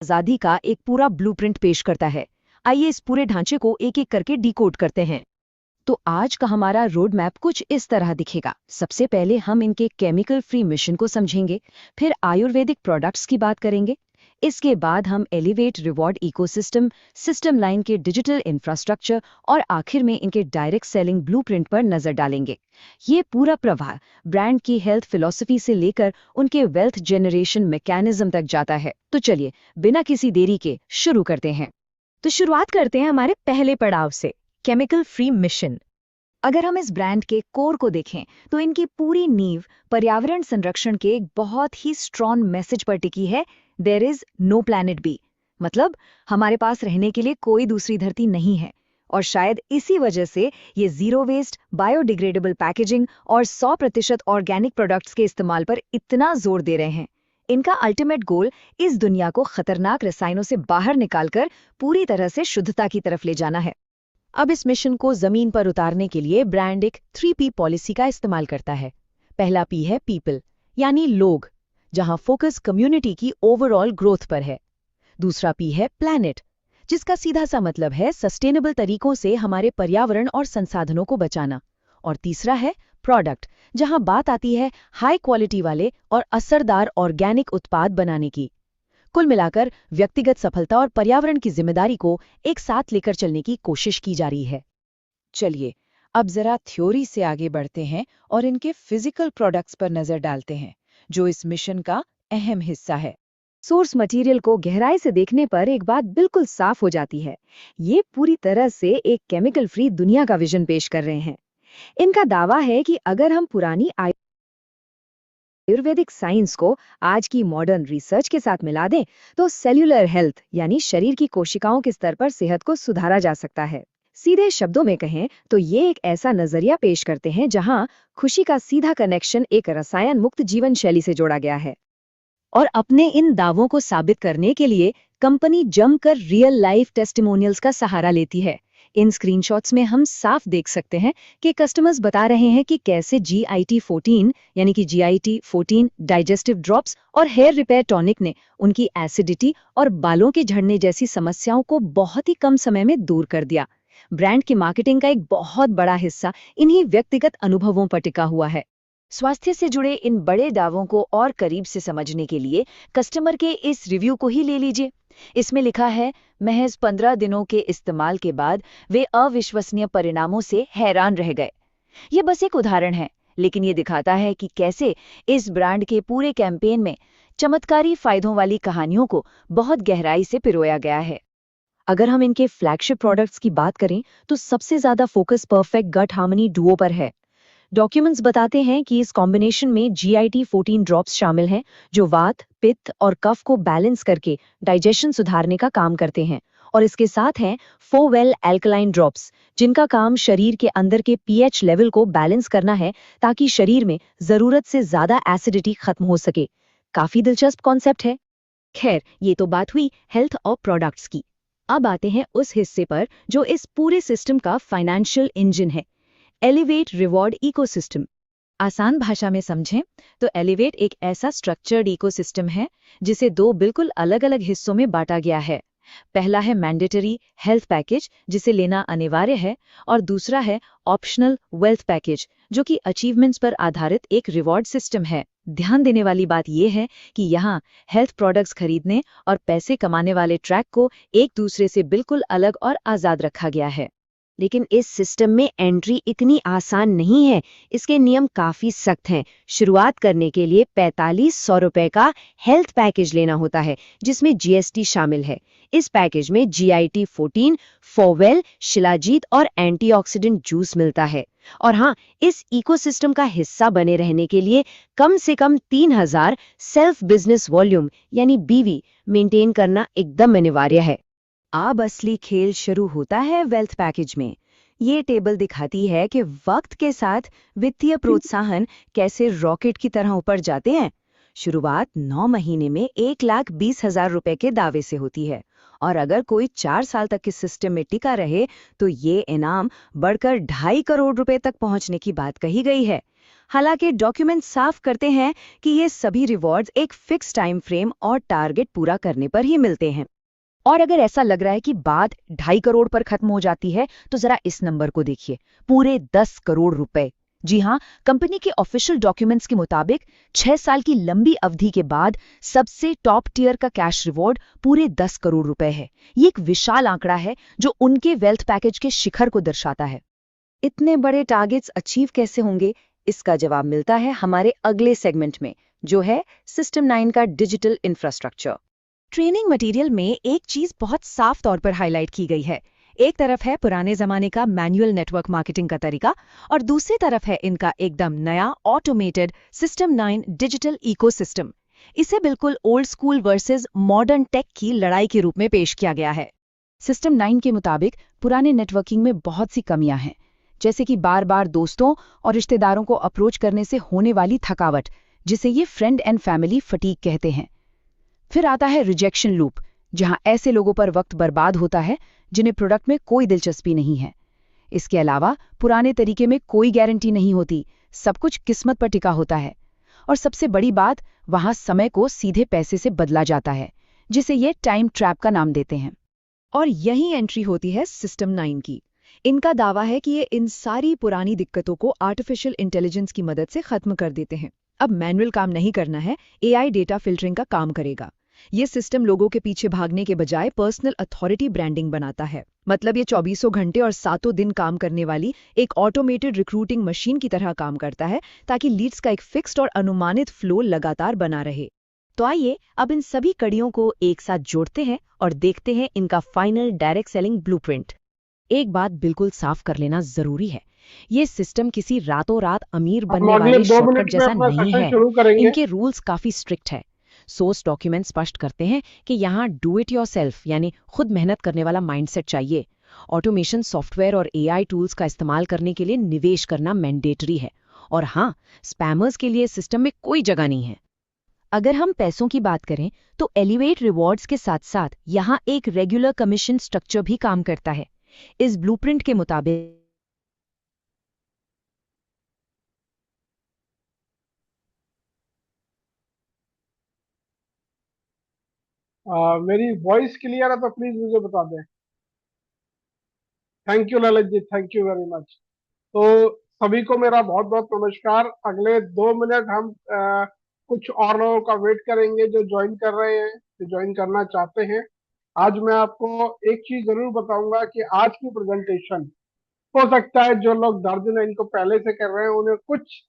आजादी का एक पूरा ब्लूप्रिंट पेश करता है। आइए इस पूरे ढांचे को एक एक करके डिकोड करते हैं। तो आज का हमारा रोड मैप कुछ इस तरह दिखेगा। सबसे पहले हम इनके केमिकल फ्री मिशन को समझेंगे, फिर आयुर्वेदिक प्रोडक्ट्स की बात करेंगे, इसके बाद हम elevate reward ecosystem, system line के डिजिटल इंफ्रास्ट्रक्चर और आखिर में इनके डायरेक्ट सेलिंग ब्लूप्रिंट पर नजर डालेंगे। ये पूरा प्रवाह ब्रांड की हेल्थ फिलॉसफी से लेकर उनके वेल्थ जनरेशन मैकेनिज्म तक जाता है। तो चलिए बिना किसी देरी के शुरू करते हैं। तो शुरुआत करते हैं हमारे पहले पड़ाव से, केमिकल फ्री मिशन। अगर हम इस ब्रांड के कोर को देखें तो इनकी पूरी नींव पर्यावरण संरक्षण के एक बहुत ही स्ट्रॉन्ग मैसेज पर टिकी है, there is no planet B. मतलब हमारे पास रहने के लिए कोई दूसरी धरती नहीं है। और शायद इसी वजह से ये जीरो वेस्ट, बायोडिग्रेडेबल पैकेजिंग और 100% ऑर्गेनिक प्रोडक्ट्स के इस्तेमाल पर इतना जोर दे रहे हैं। इनका अल्टीमेट गोल इस दुनिया को खतरनाक रसायनों से बाहर निकालकर पूरी तरह से शुद्धता की तरफ ले जाना है। अब इस मिशन को जमीन पर उतारने के लिए ब्रांड एक 3P पॉलिसी का इस्तेमाल करता है। पहला P है पीपल, यानी लोग, जहां फोकस कम्युनिटी की ओवरऑल ग्रोथ पर है। दूसरा P है प्लैनेट, जिसका सीधा सा मतलब है सस्टेनेबल तरीकों से हमारे पर्यावरण और संसाधनों को बचाना। और तीसरा है प्रोडक्ट, जहां बात आती है हाई क्वालिटी वाले और असरदार ऑर्गेनिक उत्पाद बनाने की। कुल मिलाकर व्यक्तिगत सफलता और पर्यावरण की जिम्मेदारी को एक साथ लेकर चलने की कोशिश की जा रही है। चलिए अब जरा थ्योरी से आगे बढ़ते हैं और इनके फिजिकल प्रोडक्ट्स पर नजर डालते हैं, जो इस मिशन का अहम हिस्सा है। सोर्स मटेरियल को गहराई से देखने पर एक बात बिल्कुल साफ हो जाती है, ये पूरी तरह से एक केमिकल फ्री दुनिया का विजन पेश कर रहे हैं। इनका दावा है कि अगर हम पुरानी आयुर्वेदिक साइंस को आज की मॉडर्न रिसर्च के साथ मिला दें तो सेल्यूलर हेल्थ यानी शरीर की कोशिकाओं के स्तर पर सेहत को सुधारा जा सकता है। सीधे शब्दों में कहें तो ये एक ऐसा नजरिया पेश करते हैं जहां खुशी का सीधा कनेक्शन एक रसायन मुक्त जीवन शैली से जोड़ा गया है। और अपने इन दावों को साबित करने के लिए कंपनी जमकर रियल लाइफ टेस्टिमोनियल्स का सहारा लेती है। इन स्क्रीनशॉट्स में हम साफ देख सकते हैं कि कस्टमर्स बता रहे हैं कि कैसे GIT14 यानी कि GIT14 डाइजेस्टिव ड्रॉप्स और हेयर रिपेयर टॉनिक ने उनकी एसिडिटी और बालों के झड़ने जैसी समस्याओं को बहुत ही कम समय में दूर कर दिया। ब्रांड की मार्केटिंग का एक बहुत बड़ा हिस्सा इन्हीं व्यक्तिगत अनुभवों पर टिका हुआ है। स्वास्थ्य से जुड़े इन बड़े दावों को और करीब से समझने के लिए कस्टमर के इस रिव्यू को ही ले लीजिए। इसमें लिखा है, महज 15 दिनों के इस्तेमाल के बाद वे अविश्वसनीय परिणामों से हैरान रह गए। ये बस एक उदाहरण है, लेकिन ये दिखाता है कि कैसे इस ब्रांड के पूरे कैंपेन में चमत्कारी फायदों वाली कहानियों को बहुत गहराई से पिरोया गया है। अगर हम इनके फ्लैगशिप प्रोडक्ट्स की बात करें तो सबसे ज्यादा फोकस परफेक्ट गट हार्मनी डुओ पर है। डॉक्यूमेंट्स बताते हैं कि इस कॉम्बिनेशन में GIT14 ड्रॉप्स शामिल हैं, जो वात, पित्त और कफ को बैलेंस करके डाइजेशन सुधारने का काम करते हैं। और इसके साथ हैं 4वेल एल्कलाइन ड्रॉप्स, जिनका काम शरीर के अंदर के pH लेवल को बैलेंस करना है ताकि शरीर में जरूरत से ज्यादा एसिडिटी खत्म हो सके। काफी दिलचस्प कॉन्सेप्ट है। खैर, ये तो बात हुई हेल्थ और प्रोडक्ट्स की। अब आते हैं उस हिस्से पर जो इस पूरे सिस्टम का फाइनेंशियल इंजन है, एलिवेट रिवॉर्ड इकोसिस्टम। आसान भाषा में समझें तो एलिवेट एक ऐसा स्ट्रक्चर्ड इकोसिस्टम है जिसे दो बिल्कुल अलग अलग हिस्सों में बांटा गया है। पहला है मैंडेटरी हेल्थ पैकेज, जिसे लेना अनिवार्य है, और दूसरा है ऑप्शनल वेल्थ पैकेज, जो कि अचीवमेंट्स पर आधारित एक रिवॉर्ड सिस्टम है। ध्यान देने वाली बात यह है कि यहाँ हेल्थ प्रोडक्ट्स खरीदने और पैसे कमाने वाले ट्रैक को एक दूसरे से बिल्कुल अलग और आजाद रखा गया है। लेकिन इस सिस्टम में एंट्री इतनी आसान नहीं है, इसके नियम काफी सख्त हैं। शुरुआत करने के लिए 4500 रुपए का हेल्थ पैकेज लेना होता है, जिसमें GST शामिल है। इस पैकेज में GIT14, 4वेल, शिलाजीत और एंटीऑक्सीडेंट जूस मिलता है। और हाँ, इस इकोसिस्टम का हिस्सा बने रहने के लिए कम से कम 3000 सेल्फ बिजनेस वॉल्यूम यानी BV मेंटेन करना एकदम अनिवार्य है। अब असली खेल शुरू होता है वेल्थ पैकेज में। ये टेबल दिखाती है कि वक्त के साथ वित्तीय प्रोत्साहन कैसे रॉकेट की तरह ऊपर जाते हैं। शुरुआत 9 महीने में 1,20,000 रुपए के दावे से होती है, और अगर कोई 4 साल तक इस सिस्टम में टिका रहे तो ये इनाम बढ़कर 2.5 करोड़ रुपए तक पहुंचने की बात कही गई है। हालांकि डॉक्यूमेंट साफ करते हैं कि ये सभी रिवॉर्ड्स एक फिक्स टाइम फ्रेम और टारगेट पूरा करने पर ही मिलते हैं। और अगर ऐसा लग रहा है कि बात 2.5 करोड़ पर खत्म हो जाती है, तो जरा इस नंबर को देखिए, पूरे 10 करोड़ रुपए। जी हाँ, कंपनी के ऑफिशियल डॉक्यूमेंट्स के मुताबिक 6 साल की लंबी अवधि के बाद सबसे टॉप टियर का कैश रिवॉर्ड पूरे 10 करोड़ रुपए है। ये एक विशाल आंकड़ा है जो उनके वेल्थ पैकेज के शिखर को दर्शाता है। इतने बड़े टारगेट्स अचीव कैसे होंगे, इसका जवाब मिलता है हमारे अगले सेगमेंट में, जो है सिस्टम 9 का डिजिटल इंफ्रास्ट्रक्चर। ट्रेनिंग मटेरियल में एक चीज बहुत साफ तौर पर हाईलाइट की गई है। एक तरफ है पुराने जमाने का मैनुअल नेटवर्क मार्केटिंग का तरीका, और दूसरी तरफ है इनका एकदम नया ऑटोमेटेड सिस्टम 9 डिजिटल इकोसिस्टम। इसे बिल्कुल old school versus modern tech की लड़ाई के रूप में पेश किया गया है। सिस्टम 9 के मुताबिक पुराने नेटवर्किंग में बहुत सी कमियां हैं, जैसे कि बार बार दोस्तों और रिश्तेदारों को अप्रोच करने से होने वाली थकावट, जिसे ये फ्रेंड एंड फैमिली फटीग कहते हैं। फिर आता है रिजेक्शन लूप, जहां ऐसे लोगों पर वक्त बर्बाद होता है जिन्हें प्रोडक्ट में कोई दिलचस्पी नहीं है। इसके अलावा पुराने तरीके में कोई गारंटी नहीं होती, सब कुछ किस्मत पर टिका होता है। और सबसे बड़ी बात, वहां समय को सीधे पैसे से बदला जाता है, जिसे ये टाइम ट्रैप का नाम देते हैं। और यही एंट्री होती है सिस्टम 9 की। इनका दावा है कि ये इन सारी पुरानी दिक्कतों को आर्टिफिशियल इंटेलिजेंस की मदद से खत्म कर देते हैं। अब मैनुअल काम नहीं करना है, एआई डेटा फिल्टरिंग का काम करेगा। ये सिस्टम लोगों के पीछे भागने के बजाय पर्सनल अथॉरिटी ब्रांडिंग बनाता है। मतलब ये 24 घंटे और 7 दिन काम करने वाली एक ऑटोमेटेड रिक्रूटिंग मशीन की तरह काम करता है, ताकि लीड्स का एक फिक्स्ड और अनुमानित फ्लो लगातार बना रहे। तो आइए अब इन सभी कड़ियों को एक साथ जोड़ते हैं और देखते हैं इनका फाइनल डायरेक्ट सेलिंग ब्लूप्रिंट। एक बात बिल्कुल साफ कर लेना जरूरी है, ये सिस्टम किसी रातों रात अमीर हम बनने अगले वाले 2 मिनट शॉर्टकट में जैसा अपना नहीं सेशन है। शुरू करेंगे। इनके रूल्स काफी स्ट्रिक्ट है। सोर्स डॉक्यूमेंट स्पष्ट करते हैं कि यहाँ डू इट योरसेल्फ यानी खुद मेहनत करने वाला माइंडसेट चाहिए। ऑटोमेशन सॉफ्टवेयर और एआई टूल्स का इस्तेमाल करने के लिए निवेश करना मैंडेटरी है। और हाँ, स्पैमर्स के लिए सिस्टम में कोई जगह नहीं है। अगर हम पैसों की बात करें, तो एलिवेट रिवॉर्ड्स के साथ साथ यहाँ एक रेगुलर कमीशन स्ट्रक्चर भी काम करता है। इस ब्लूप्रिंट के मुताबिक मेरी वॉइस क्लियर है तो प्लीज मुझे बता दें। Thank you Lalit ji, thank you very much. तो सभी को मेरा बहुत बहुत नमस्कार। अगले 2 मिनट हम कुछ और लोगों का वेट करेंगे जो ज्वाइन कर रहे हैं, जो ज्वाइन करना चाहते हैं। आज मैं आपको एक चीज जरूर बताऊंगा कि आज की प्रेजेंटेशन, हो सकता है जो लोग दर्जन इनको पहले से कर रहे हैं उन्हें कुछ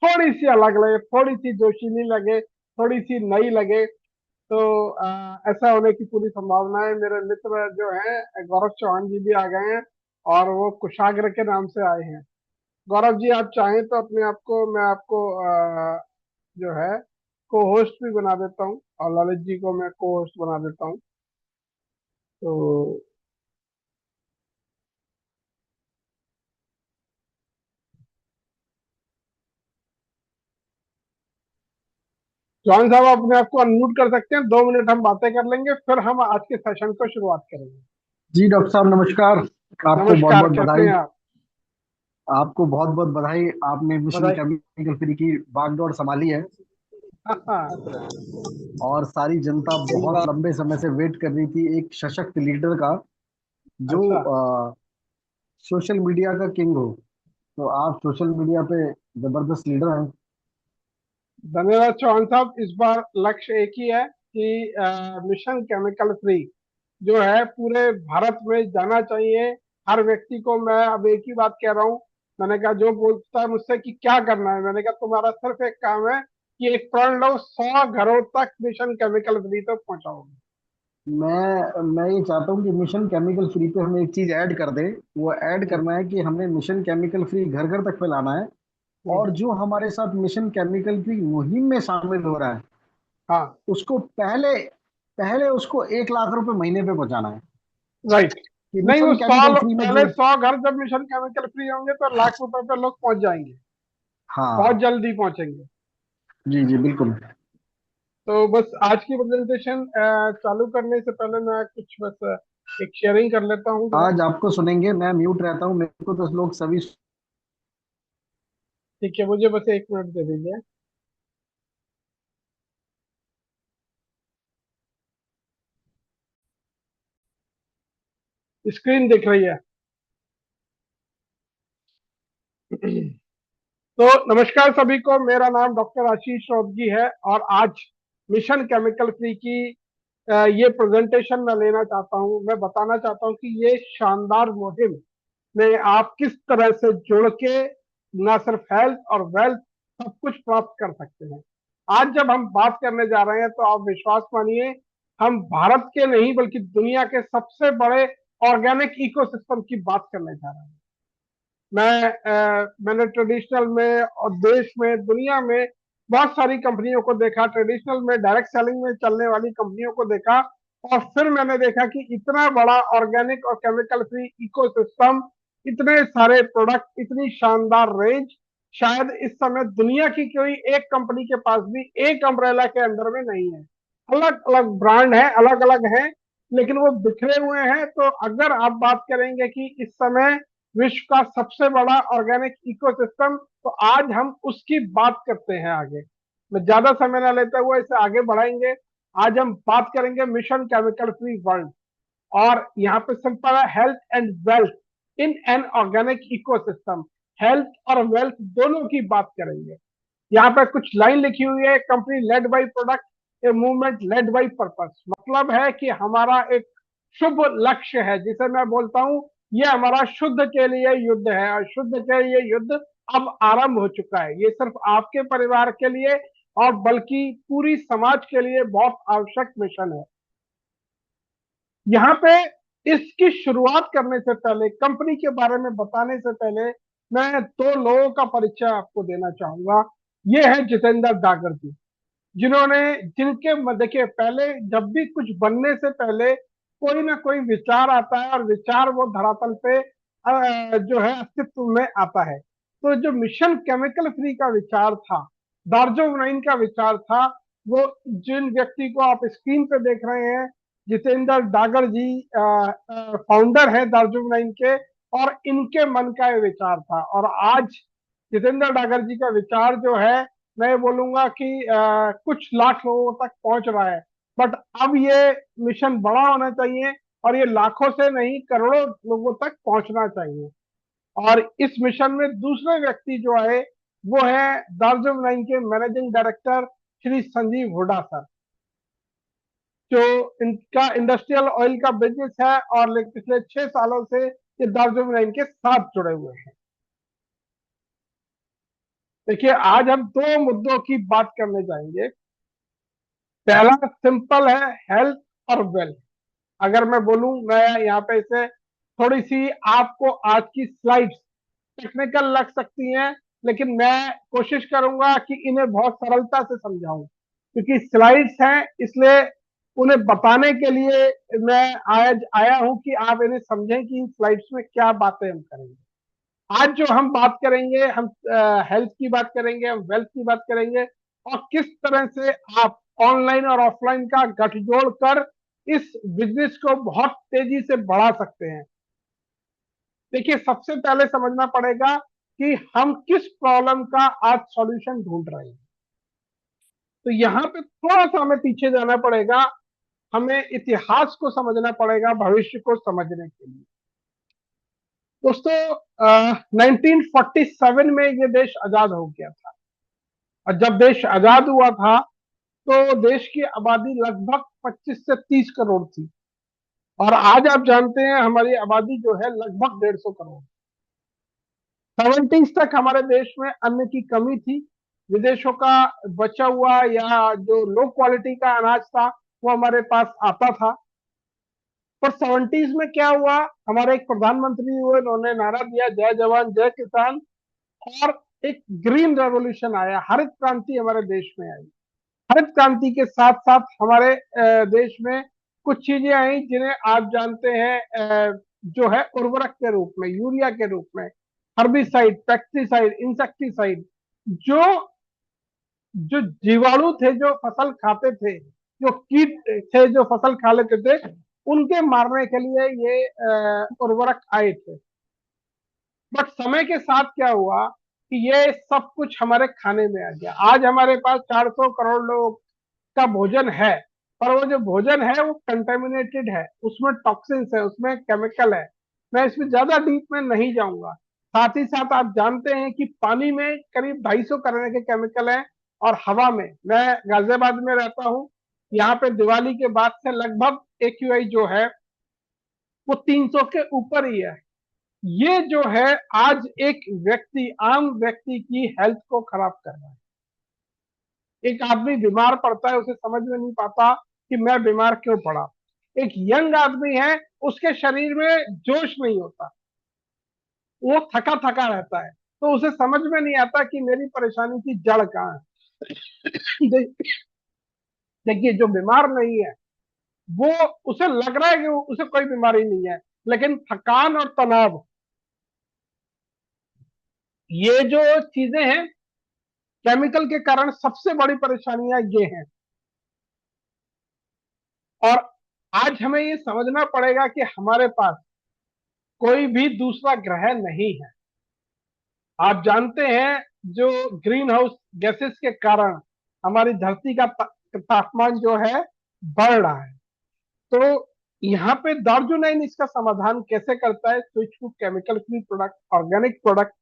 थोड़ी सी अलग लगे, थोड़ी सी जोशीली लगे, थोड़ी सी नई लगे। तो ऐसा होने की पूरी संभावना है। मेरे मित्र जो हैं गौरव चौहान जी भी आ गए हैं और वो कुशाग्र के नाम से आए हैं। गौरव जी, आप चाहें तो अपने आप को, मैं आपको जो है को होस्ट भी बना देता हूँ और ललित जी को मैं को होस्ट बना देता हूँ। तो जॉन साहब, आप अपने आप को अनम्यूट कर सकते हैं। 2 मिनट हम बातें कर लेंगे, फिर हम आज के सेशन को शुरुआत करेंगे। जी डॉक्टर साहब नमस्कार। आपको बहुत नमस्कार, बहुत कैसे बधाई। हैं आप? आपको बहुत बहुत बधाई, आपने मिशन बधाई। केमिकल फ्री की बागडोर संभाली है। और सारी जनता बहुत लंबे समय से वेट कर रही थी एक सशक्त लीडर का, जो अच्छा, सोशल मीडिया का किंग हो। तो आप सोशल मीडिया पे जबरदस्त लीडर हैं। धन्यवाद चौहान साहब। इस बार लक्ष्य एक ही है कि मिशन केमिकल फ्री जो है पूरे भारत में जाना चाहिए। हर व्यक्ति को मैं अब एक ही बात कह रहा हूँ। मैंने कहा जो बोलता है मुझसे कि क्या करना है, मैंने कहा तुम्हारा सिर्फ एक काम है कि एक प्रण लो, 100 घरों तक मिशन केमिकल फ्री तक पहुंचाओगे। मैं ये चाहता हूँ कि मिशन केमिकल फ्री पे हम एक चीज ऐड कर दें। वो ऐड हम्म, करना है कि हमने मिशन केमिकल फ्री घर घर तक फैलाना है। हम्म, और जो हमारे साथ मिशन केमिकल फ्री मुहिम में शामिल हो रहा है, हाँ, उसको पहले पहले उसको 1 लाख रुपए महीने पे बचाना है। राइट। कि नहीं, वो मिशन केमिकल साल फ्री में पहले जो 100 घर जब मिशन केमिकल फ्री होंगे तो लाख रुपए पे लोग पहुंच जाएंगे। बहुत हाँ। जल्दी पहुंचेंगे। जी जी बिल्कुल। तो बस आज की प्रेजेंटेशन चालू करने से पहले मैं कुछ बस एक शेयरिंग कर लेता हूँ जरा। आज आपको सुनेंगे, मैं म्यूट रहता हूँ, मेरे को तो लोग सभी ठीक है, मुझे बस 1 मिनट दे दीजिए। स्क्रीन दिख रही है? तो नमस्कार सभी को, मेरा नाम डॉक्टर आशीष चौधरी है और आज मिशन केमिकल फ्री की ये प्रेजेंटेशन मैं लेना चाहता हूँ। मैं बताना चाहता हूँ कि ये शानदार मुहिम में आप किस तरह से जुड़ के न सिर्फ हेल्थ और वेल्थ सब कुछ प्राप्त कर सकते हैं। आज जब हम बात करने जा रहे हैं तो आप विश्वास मानिए, हम भारत के नहीं बल्कि दुनिया के सबसे बड़े ऑर्गेनिक इकोसिस्टम की बात करने जा रहे हैं। मैंने ट्रेडिशनल में और देश में दुनिया में बहुत सारी कंपनियों को देखा, ट्रेडिशनल में डायरेक्ट सेलिंग में चलने वाली कंपनियों को देखा, और फिर मैंने देखा कि इतना बड़ा ऑर्गेनिक और केमिकल फ्री इकोसिस्टम, इतने सारे प्रोडक्ट, इतनी शानदार रेंज, शायद इस समय दुनिया की कोई एक कंपनी के पास भी एक अम्ब्रेला के अंदर में नहीं है। अलग अलग ब्रांड है, अलग अलग है, लेकिन वो बिखरे हुए हैं। तो अगर आप बात करेंगे कि इस समय विश्व का सबसे बड़ा ऑर्गेनिक इकोसिस्टम, तो आज हम उसकी बात करते हैं आगे। मैं ज्यादा समय न लेते हुए इसे आगे बढ़ाएंगे। आज हम बात करेंगे मिशन केमिकल फ्री वर्ल्ड, और यहाँ पे सिंपल है, health and wealth in an organic ecosystem. Health और वेल्थ दोनों की बात करेंगे। यहाँ पे कुछ लाइन लिखी हुई है, company led by product, a movement led by purpose. मतलब है कि हमारा एक शुभ लक्ष्य है, जिसे मैं बोलता हूँ ये हमारा शुद्ध के लिए युद्ध है, और शुद्ध के लिए युद्ध अब आरंभ हो चुका है। ये सिर्फ आपके परिवार के लिए और बल्कि पूरी समाज के लिए बहुत आवश्यक मिशन है। यहाँ पे इसकी शुरुआत करने से पहले, कंपनी के बारे में बताने से पहले, मैं 2 लोगों का परिचय आपको देना चाहूंगा। ये है जितेंद्र डागर जी, जिन्होंने जिनके देखिए, पहले जब भी कुछ बनने से पहले कोई ना कोई विचार आता है, और विचार वो धरातल पे जो है अस्तित्व में आता है। तो जो मिशन केमिकल फ्री का विचार था, दार्जिलिंग का विचार था, वो जिन व्यक्ति को आप स्क्रीन पे देख रहे हैं, जितेंद्र डागर जी फाउंडर है दार्जिलिंग के, और इनके मन का ये विचार था। और आज जितेंद्र डागर जी का विचार जो है, मैं बोलूंगा कि कुछ लाख लोगों तक पहुंच रहा है। बट अब ये मिशन बड़ा होना चाहिए, और ये लाखों से नहीं करोड़ों लोगों तक पहुंचना चाहिए। और इस मिशन में दूसरे व्यक्ति जो है, वो है दार्जिलिंग के managing director Shri Sanjeev Hooda sir, जो इनका इंडस्ट्रियल ऑयल का बिजनेस है, और पिछले 6 सालों से ये दार्जिलिंग के साथ जुड़े हुए हैं। देखिए, आज हम 2 मुद्दों की बात करने जाएंगे। पहला सिंपल है, हेल्थ और वेल्थ। अगर मैं बोलूं, मैं यहाँ पे इसे थोड़ी सी, आपको आज की स्लाइड्स टेक्निकल लग सकती हैं, लेकिन मैं कोशिश करूंगा कि इन्हें बहुत सरलता से समझाऊं, क्योंकि स्लाइड्स हैं, इसलिए उन्हें बताने के लिए मैं आज आया हूं कि आप इन्हें समझें कि इन स्लाइड्स में क्या बातें हम करेंगे। आज जो हम बात करेंगे, हम हेल्थ की बात करेंगे, हम वेल्थ की बात करेंगे, और किस तरह से आप ऑनलाइन और ऑफलाइन का गठजोड़ कर इस बिजनेस को बहुत तेजी से बढ़ा सकते हैं। देखिए, सबसे पहले समझना पड़ेगा कि हम किस प्रॉब्लम का आज सॉल्यूशन ढूंढ रहे हैं। तो यहाँ पे थोड़ा सा हमें पीछे जाना पड़ेगा, हमें इतिहास को समझना पड़ेगा भविष्य को समझने के लिए। दोस्तों, 1947 में ये देश आजाद हो गया था, और जब देश आजाद हुआ था तो देश की आबादी लगभग 25 से 30 करोड़ थी, और आज आप जानते हैं हमारी आबादी जो है लगभग 150 करोड़। 70s तक हमारे देश में अन्न की कमी थी, विदेशों का बचा हुआ या जो लो क्वालिटी का अनाज था वो हमारे पास आता था। पर 70s में क्या हुआ, हमारे एक प्रधानमंत्री हुए, उन्होंने नारा दिया जय जवान जय किसान, और एक ग्रीन रेवोल्यूशन आया, हरित क्रांति हमारे देश में आई। हरित क्रांति के साथ साथ हमारे देश में कुछ चीजें आई जिन्हें आप जानते हैं, जो है उर्वरक के रूप में, यूरिया के रूप में, हर्बिसाइड, पेस्टिसाइड, इंसेक्टिसाइड, जो जो जीवाणु थे जो फसल खाते थे, जो कीट थे जो फसल खा लेते थे, उनके मारने के लिए ये उर्वरक आए थे। बट समय के साथ क्या हुआ, कि ये सब कुछ हमारे खाने में आ गया। आज हमारे पास 400 करोड़ लोगों का भोजन है, पर वो जो भोजन है वो कंटेमिनेटेड है, उसमें टॉक्सिन्स है, उसमें केमिकल है। मैं इसमें ज्यादा डीप में नहीं जाऊंगा। साथ ही साथ आप जानते हैं कि पानी में करीब 250 तरह के केमिकल हैं, और हवा में, मैं गाजियाबाद में रहता हूँ, यहाँ पे दिवाली के बाद से लगभग AQI जो है वो 300 के ऊपर ही है। ये जो है आज एक व्यक्ति, आम व्यक्ति की हेल्थ को खराब कर रहा है। एक आदमी बीमार पड़ता है, उसे समझ में नहीं पाता कि मैं बीमार क्यों पड़ा। एक यंग आदमी है, उसके शरीर में जोश नहीं होता, वो थका थका रहता है, तो उसे समझ में नहीं आता कि मेरी परेशानी की जड़ कहाँ है। देखिए, जो बीमार नहीं है वो, उसे लग रहा है कि उसे कोई बीमारी नहीं है, लेकिन थकान और तनाव, ये जो चीजें हैं केमिकल के कारण, सबसे बड़ी परेशानियां ये हैं। और आज हमें ये समझना पड़ेगा कि हमारे पास कोई भी दूसरा ग्रह नहीं है। आप जानते हैं, जो ग्रीन हाउस गैसेस के कारण हमारी धरती का तापमान जो है बढ़ रहा है, तो यहाँ पे दार्जुनाइन इसका समाधान कैसे करता है? Switch to chemical free product, organic product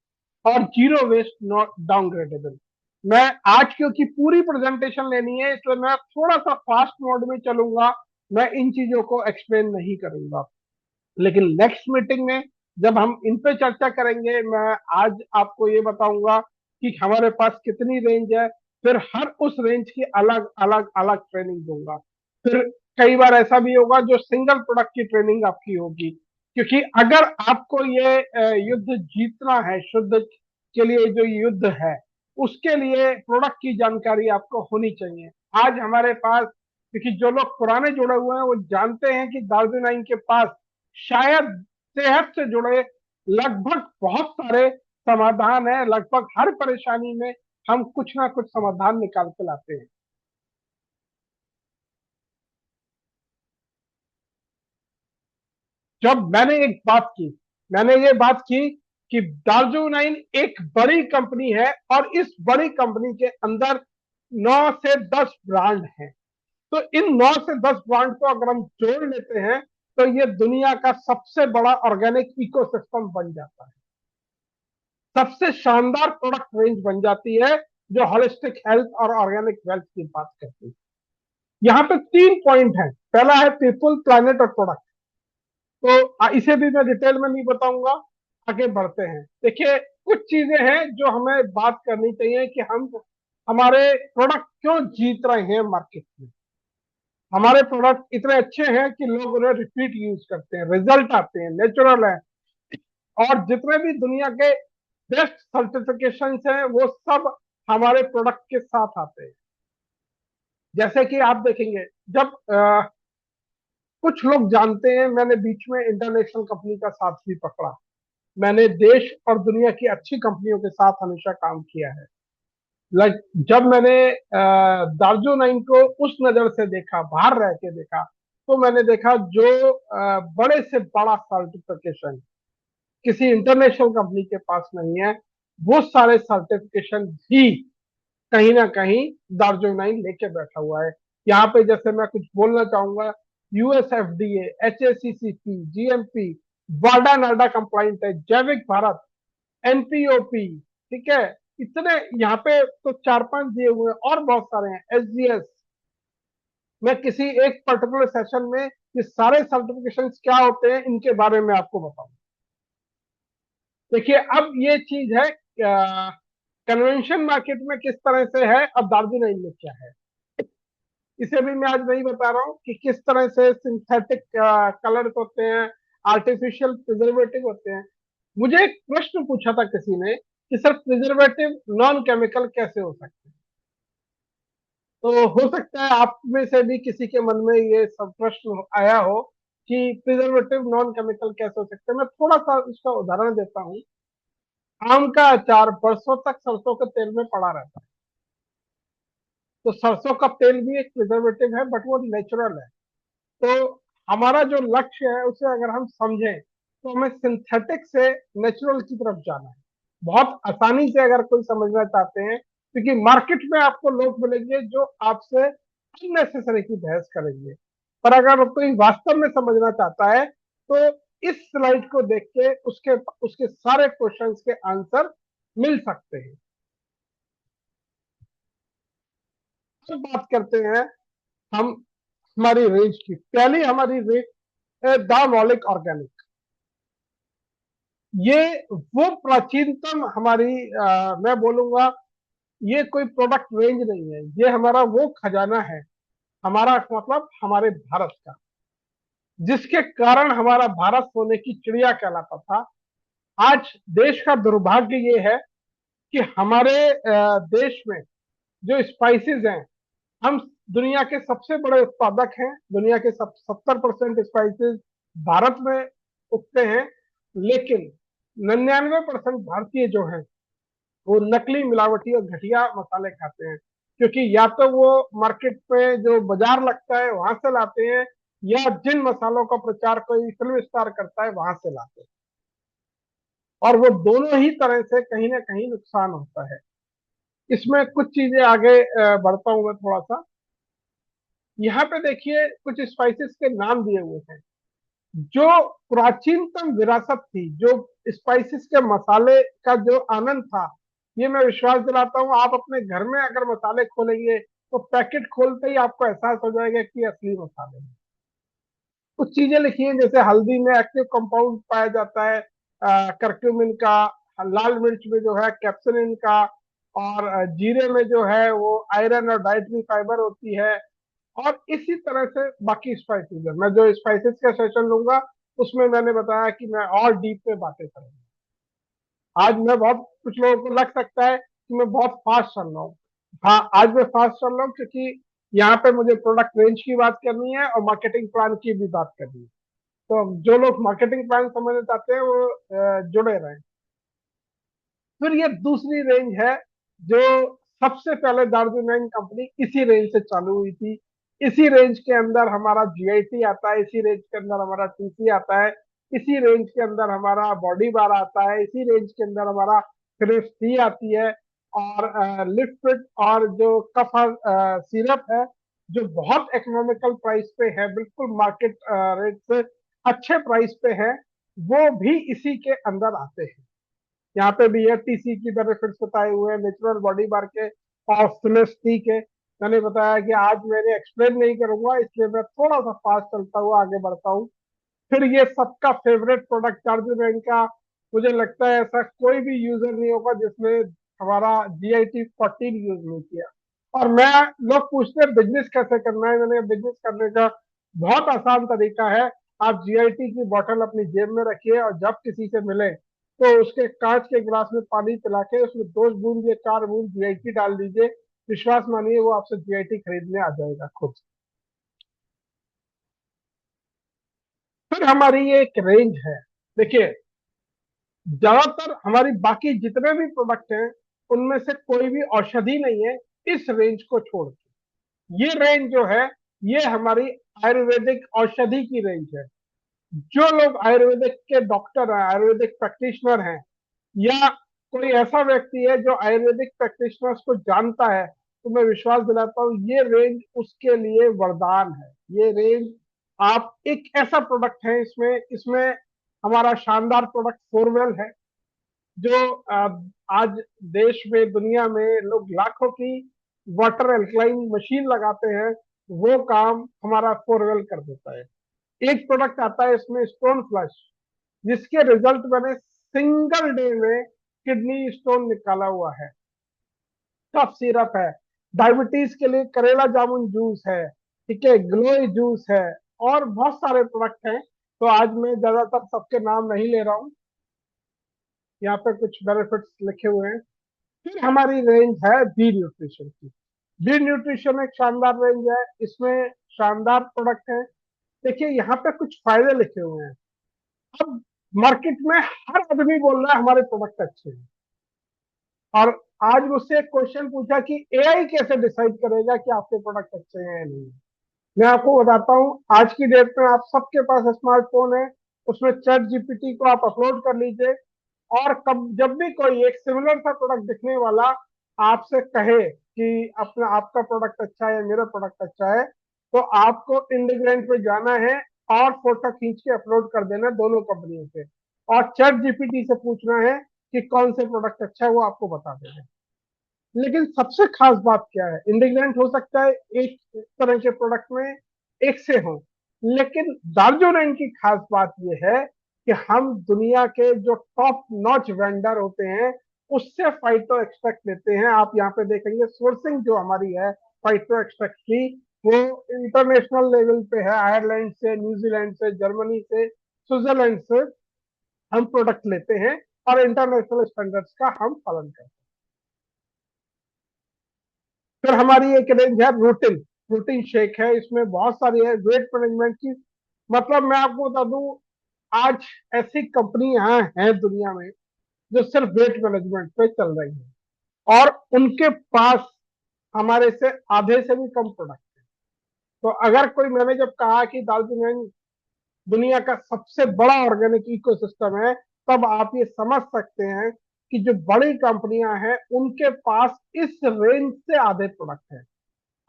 और जीरो वेस्ट, नॉट डाउनग्रेडेबल। मैं आज क्योंकि पूरी प्रेजेंटेशन लेनी है, इसलिए मैं थोड़ा सा फास्ट मोड में चलूंगा, मैं इन चीजों को एक्सप्लेन नहीं करूंगा। लेकिन नेक्स्ट मीटिंग में जब हम इन पे चर्चा करेंगे, मैं आज आपको ये बताऊंगा कि हमारे पास कितनी रेंज है, फिर हर उस रेंज की अलग अलग अलग ट्रेनिंग दूंगा। फिर कई बार ऐसा भी होगा जो सिंगल प्रोडक्ट की ट्रेनिंग आपकी होगी, क्योंकि अगर आपको ये युद्ध जीतना है, शुद्ध के लिए जो युद्ध है, उसके लिए प्रोडक्ट की जानकारी आपको होनी चाहिए। आज हमारे पास, क्योंकि जो लोग पुराने जुड़े हुए हैं वो जानते हैं कि दार्जिलिंग के पास शायद सेहत से जुड़े लगभग बहुत सारे समाधान है। लगभग हर परेशानी में हम कुछ ना कुछ समाधान निकाल के लाते हैं। जब मैंने एक बात की, मैंने ये बात की कि दार्जिलिंग एक बड़ी कंपनी है, और इस बड़ी कंपनी के अंदर 9 से 10 ब्रांड हैं। तो इन 9 से 10 ब्रांड को अगर हम जोड़ लेते हैं, तो ये दुनिया का सबसे बड़ा ऑर्गेनिक इकोसिस्टम बन जाता है। सबसे शानदार प्रोडक्ट रेंज बन जाती है, जो होलिस्टिक हेल्थ और ऑर्गेनिक वेल्थ की बात करती है। यहाँ पे 3 पॉइंट हैं। पहला है पीपल, प्लैनेट और प्रोडक्ट। तो इसे भी मैं डिटेल में नहीं बताऊंगा, आगे बढ़ते हैं। देखिए, कुछ चीजें हैं जो हमें बात करनी चाहिए कि हम, हमारे प्रोडक्ट क्यों जीत रहे हैं मार्केट में। हमारे प्रोडक्ट इतने अच्छे हैं कि लोग उन्हें रिपीट यूज करते हैं, रिजल्ट आते हैं, नेचुरल है, और जितने भी दुनिया के बेस्ट सर्टिफिकेशन हैं वो सब हमारे प्रोडक्ट के साथ आते हैं। जैसे कि आप देखेंगे, जब कुछ लोग जानते हैं, मैंने बीच में इंटरनेशनल कंपनी का साथ भी पकड़ा। मैंने देश और दुनिया की अच्छी कंपनियों के साथ हमेशा काम किया है। लाइक, जब मैंने दार्जिलिंग को उस नजर से देखा, बाहर रह के देखा, तो मैंने देखा जो बड़े से बड़ा सर्टिफिकेशन किसी इंटरनेशनल कंपनी के पास नहीं है, वो सारे सर्टिफिकेशन भी कहीं ना कहीं दार्जिलिंग लेके बैठा हुआ है। यहाँ पे जैसे मैं कुछ बोलना चाहूंगा, USFDA, HACCP, GMP, वाडा नाडा कंप्लाइंट है, जैविक भारत, NPOP, ठीक है। इतने यहाँ पे तो 4-5 दिए हुए हैं, और बहुत सारे हैं, SGS। मैं किसी एक पर्टिकुलर सेशन में ये सारे सर्टिफिकेशन क्या होते हैं इनके बारे में आपको बताऊंगा। देखिए, अब ये चीज है, कन्वेंशन मार्केट में किस तरह से है, अब दार्जिलिंग में क्या है, इसे भी मैं आज नहीं बता रहा हूँ कि किस तरह से सिंथेटिक कलर होते हैं, आर्टिफिशियल प्रिजर्वेटिव होते हैं। मुझे एक प्रश्न पूछा था किसी ने कि सर, प्रिजर्वेटिव नॉन केमिकल कैसे हो सकते हैं? तो हो सकता है आप में से भी किसी के मन में ये सब प्रश्न आया हो कि प्रिजर्वेटिव नॉन केमिकल कैसे हो सकते हैं। मैं थोड़ा सा इसका उदाहरण देता हूँ। आम का अचार बरसों तक सरसों के तेल में पड़ा रहता है, तो सरसों का तेल भी एक प्रिजर्वेटिव है, बट वो नेचुरल है। तो हमारा जो लक्ष्य है उसे अगर हम समझें, तो हमें सिंथेटिक से नेचुरल की तरफ जाना है। बहुत आसानी से अगर कोई समझना चाहते हैं, क्योंकि मार्केट में आपको लोग मिलेंगे जो आपसे अननेसेसरी की बहस करेंगे, पर अगर कोई वास्तव में समझना चाहता है तो इस स्लाइड को देख के उसके उसके सारे क्वेश्चंस के आंसर मिल सकते हैं। अब बात करते हैं हम हमारी रेंज की। पहली हमारी रेंज है द मौलिक ऑर्गेनिक। ये वो प्राचीनतम हमारी मैं बोलूंगा ये कोई प्रोडक्ट रेंज नहीं है, ये हमारा वो खजाना है, हमारा मतलब हमारे भारत का, जिसके कारण हमारा भारत सोने की चिड़िया कहलाता था। आज देश का दुर्भाग्य ये है कि हमारे देश में जो स्पाइसेस हैं, हम दुनिया के सबसे बड़े उत्पादक हैं, दुनिया के 70% स्पाइसेस भारत में उगते हैं, लेकिन 99% भारतीय जो हैं वो नकली, मिलावटी और घटिया मसाले खाते हैं, क्योंकि या तो वो मार्केट पे जो बाजार लगता है वहां से लाते हैं, या जिन मसालों का प्रचार कोई फिल्म स्टार करता है वहां से लाते हैं, और वो दोनों ही तरह से कहीं ना कहीं नुकसान होता है। इसमें कुछ चीजें आगे बढ़ता हूं मैं थोड़ा सा। यहाँ पे देखिए कुछ स्पाइसेस के नाम दिए हुए हैं, जो प्राचीनतम विरासत थी, जो स्पाइसेस के मसाले का जो आनंद था, ये मैं विश्वास दिलाता हूँ, आप अपने घर में अगर मसाले खोलेंगे तो पैकेट खोलते ही आपको एहसास हो जाएगा कि असली मसाले हैं। कुछ चीजें लिखी हैं, जैसे हल्दी में एक्टिव कंपाउंड पाया जाता है करक्यूमिन का, लाल मिर्च में जो है कैप्सिन का, और जीरे में जो है वो आयरन और डाइटरी फाइबर होती है, और इसी तरह से बाकी स्पाइसेस है। मैं जो स्पाइसेस का सेशन लूंगा उसमें मैंने बताया कि मैं और डीप में बातें करूंगा। आज मैं बहुत, कुछ लोगों को लग सकता है कि मैं बहुत फास्ट चल रहा हूँ। हाँ, आज मैं फास्ट चल रहा हूँ क्योंकि यहाँ पे मुझे प्रोडक्ट रेंज की बात करनी है और मार्केटिंग प्लान की भी बात करनी है। तो जो लोग मार्केटिंग प्लान समझना चाहते हैं वो जुड़े रहें। फिर ये दूसरी रेंज है जो सबसे पहले दार्जिलिंग कंपनी इसी रेंज से चालू हुई थी। इसी रेंज के अंदर हमारा जीआईटी आता है, इसी रेंज के अंदर हमारा टीसी आता है, इसी रेंज के अंदर हमारा बॉडी बार आता है, इसी रेंज के अंदर हमारा फिनिश टी आती है, और लिक्विड और जो कफ सिरप है, जो बहुत इकोनॉमिकल प्राइस पे है, बिल्कुल मार्केट रेट से अच्छे प्राइस पे है, वो भी इसी के अंदर आते हैं। यहाँ पे भी है टीसी की बेनिफिट्स बताए हुए हैं, नेचुरल बॉडी बार के और टी के। मैंने बताया कि आज मैंने एक्सप्लेन नहीं करूंगा, इसलिए मैं थोड़ा सा फास्ट चलता हुआ आगे बढ़ता हूँ। फिर ये सबका फेवरेट प्रोडक्ट चार्जर बैंक का, मुझे लगता है ऐसा कोई भी यूजर नहीं होगा जिसने हमारा GIT 14 यूज नहीं किया। और मैं, लोग पूछते हैं बिजनेस कैसे करना है, मैंने बिजनेस करने का बहुत आसान तरीका है। आप GIT की बोतल अपनी जेब में रखिए और जब किसी से मिले तो उसके कांच के गिलास में पानी पिला के उसमें 2 बूंद या 4 बूंद GIT डाल दीजिए, विश्वास मानिए वो आपसे GIT खरीदने आ जाएगा खुद। फिर हमारी ये एक रेंज है, देखिए ज्यादातर हमारी बाकी जितने भी प्रोडक्ट हैं उनमें से कोई भी औषधि नहीं है, इस रेंज को छोड़ के। ये रेंज जो है ये हमारी आयुर्वेदिक औषधि की रेंज है। जो लोग आयुर्वेदिक के डॉक्टर हैं, आयुर्वेदिक प्रैक्टिशनर हैं, या कोई ऐसा व्यक्ति है जो आयुर्वेदिक प्रैक्टिशनर्स को जानता है, तो मैं विश्वास दिलाता हूँ ये रेंज उसके लिए वरदान है। ये रेंज, आप एक ऐसा प्रोडक्ट है, इसमें इसमें हमारा शानदार प्रोडक्ट फोरवेल है, जो आज देश में, दुनिया में लोग लाखों की वाटर एल्कलाइन मशीन लगाते हैं, वो काम हमारा फोरवेल कर देता है। एक प्रोडक्ट आता है इसमें स्टोन फ्लश, जिसके रिजल्ट मैंने सिंगल डे में किडनी स्टोन निकाला हुआ है। कफ सिरप है, डायबिटीज के लिए करेला जामुन जूस है, ठीक है, ग्लोई जूस है, और बहुत सारे प्रोडक्ट हैं। तो आज मैं ज्यादातर सबके नाम नहीं ले रहा हूँ, यहाँ पे कुछ बेनिफिट्स लिखे हुए हैं। फिर हमारी रेंज है बी न्यूट्रिशन की। बी न्यूट्रिशन एक शानदार रेंज है, इसमें शानदार प्रोडक्ट है। देखिए यहाँ पे कुछ फायदे लिखे हुए हैं। अब मार्केट में हर आदमी बोल रहा है हमारे प्रोडक्ट अच्छे हैं, और आज मुझसे एक क्वेश्चन पूछा कि एआई कैसे डिसाइड करेगा कि आपके प्रोडक्ट अच्छे हैं या नहीं। मैं आपको बताता हूँ, आज की डेट में आप सबके पास स्मार्टफोन है, उसमें चैट जीपीटी को आप अपलोड कर लीजिए, और कब जब भी कोई एक सिमिलर सा प्रोडक्ट दिखने वाला आपसे कहे कि अपना आपका प्रोडक्ट अच्छा है, मेरा प्रोडक्ट अच्छा है, तो आपको इंडिग्रेंट पे जाना है और फोटो खींच के अपलोड कर देना दोनों कंपनियों से, और चैट जीपीटी से पूछना है कि कौन से प्रोडक्ट अच्छा है, वो आपको बता देगा। लेकिन सबसे खास बात क्या है, इंडिग्रेंट हो सकता है एक तरह के प्रोडक्ट में एक से हो, लेकिन दार्जिलिंग की खास बात यह है कि हम दुनिया के जो टॉप नॉच वेंडर होते हैं उससे फाइटो एक्सट्रैक्ट लेते हैं। आप यहाँ पे देखेंगे सोर्सिंग जो हमारी है फाइटो एक्सट्रैक्ट की, वो इंटरनेशनल लेवल पे है। आयरलैंड से, न्यूजीलैंड से, जर्मनी से, स्विट्जरलैंड से हम प्रोडक्ट लेते हैं और इंटरनेशनल स्टैंडर्ड्स का हम पालन करते हैं। फिर हमारी एक रेंज है रूटीन, रूटीन शेक है, इसमें बहुत सारी है वेट मैनेजमेंट की। मतलब मैं आपको बता दूं, आज ऐसी कंपनी यहाँ है दुनिया में जो सिर्फ वेट मैनेजमेंट पे चल रही है, और उनके पास हमारे से आधे से भी कम प्रोडक्ट है। तो अगर कोई, मैंने जब कहा कि दार्जिलिंग दुनिया का सबसे बड़ा ऑर्गेनिक इकोसिस्टम है, तब आप ये समझ सकते हैं कि जो बड़ी कंपनियां हैं उनके पास इस रेंज से आधे प्रोडक्ट है।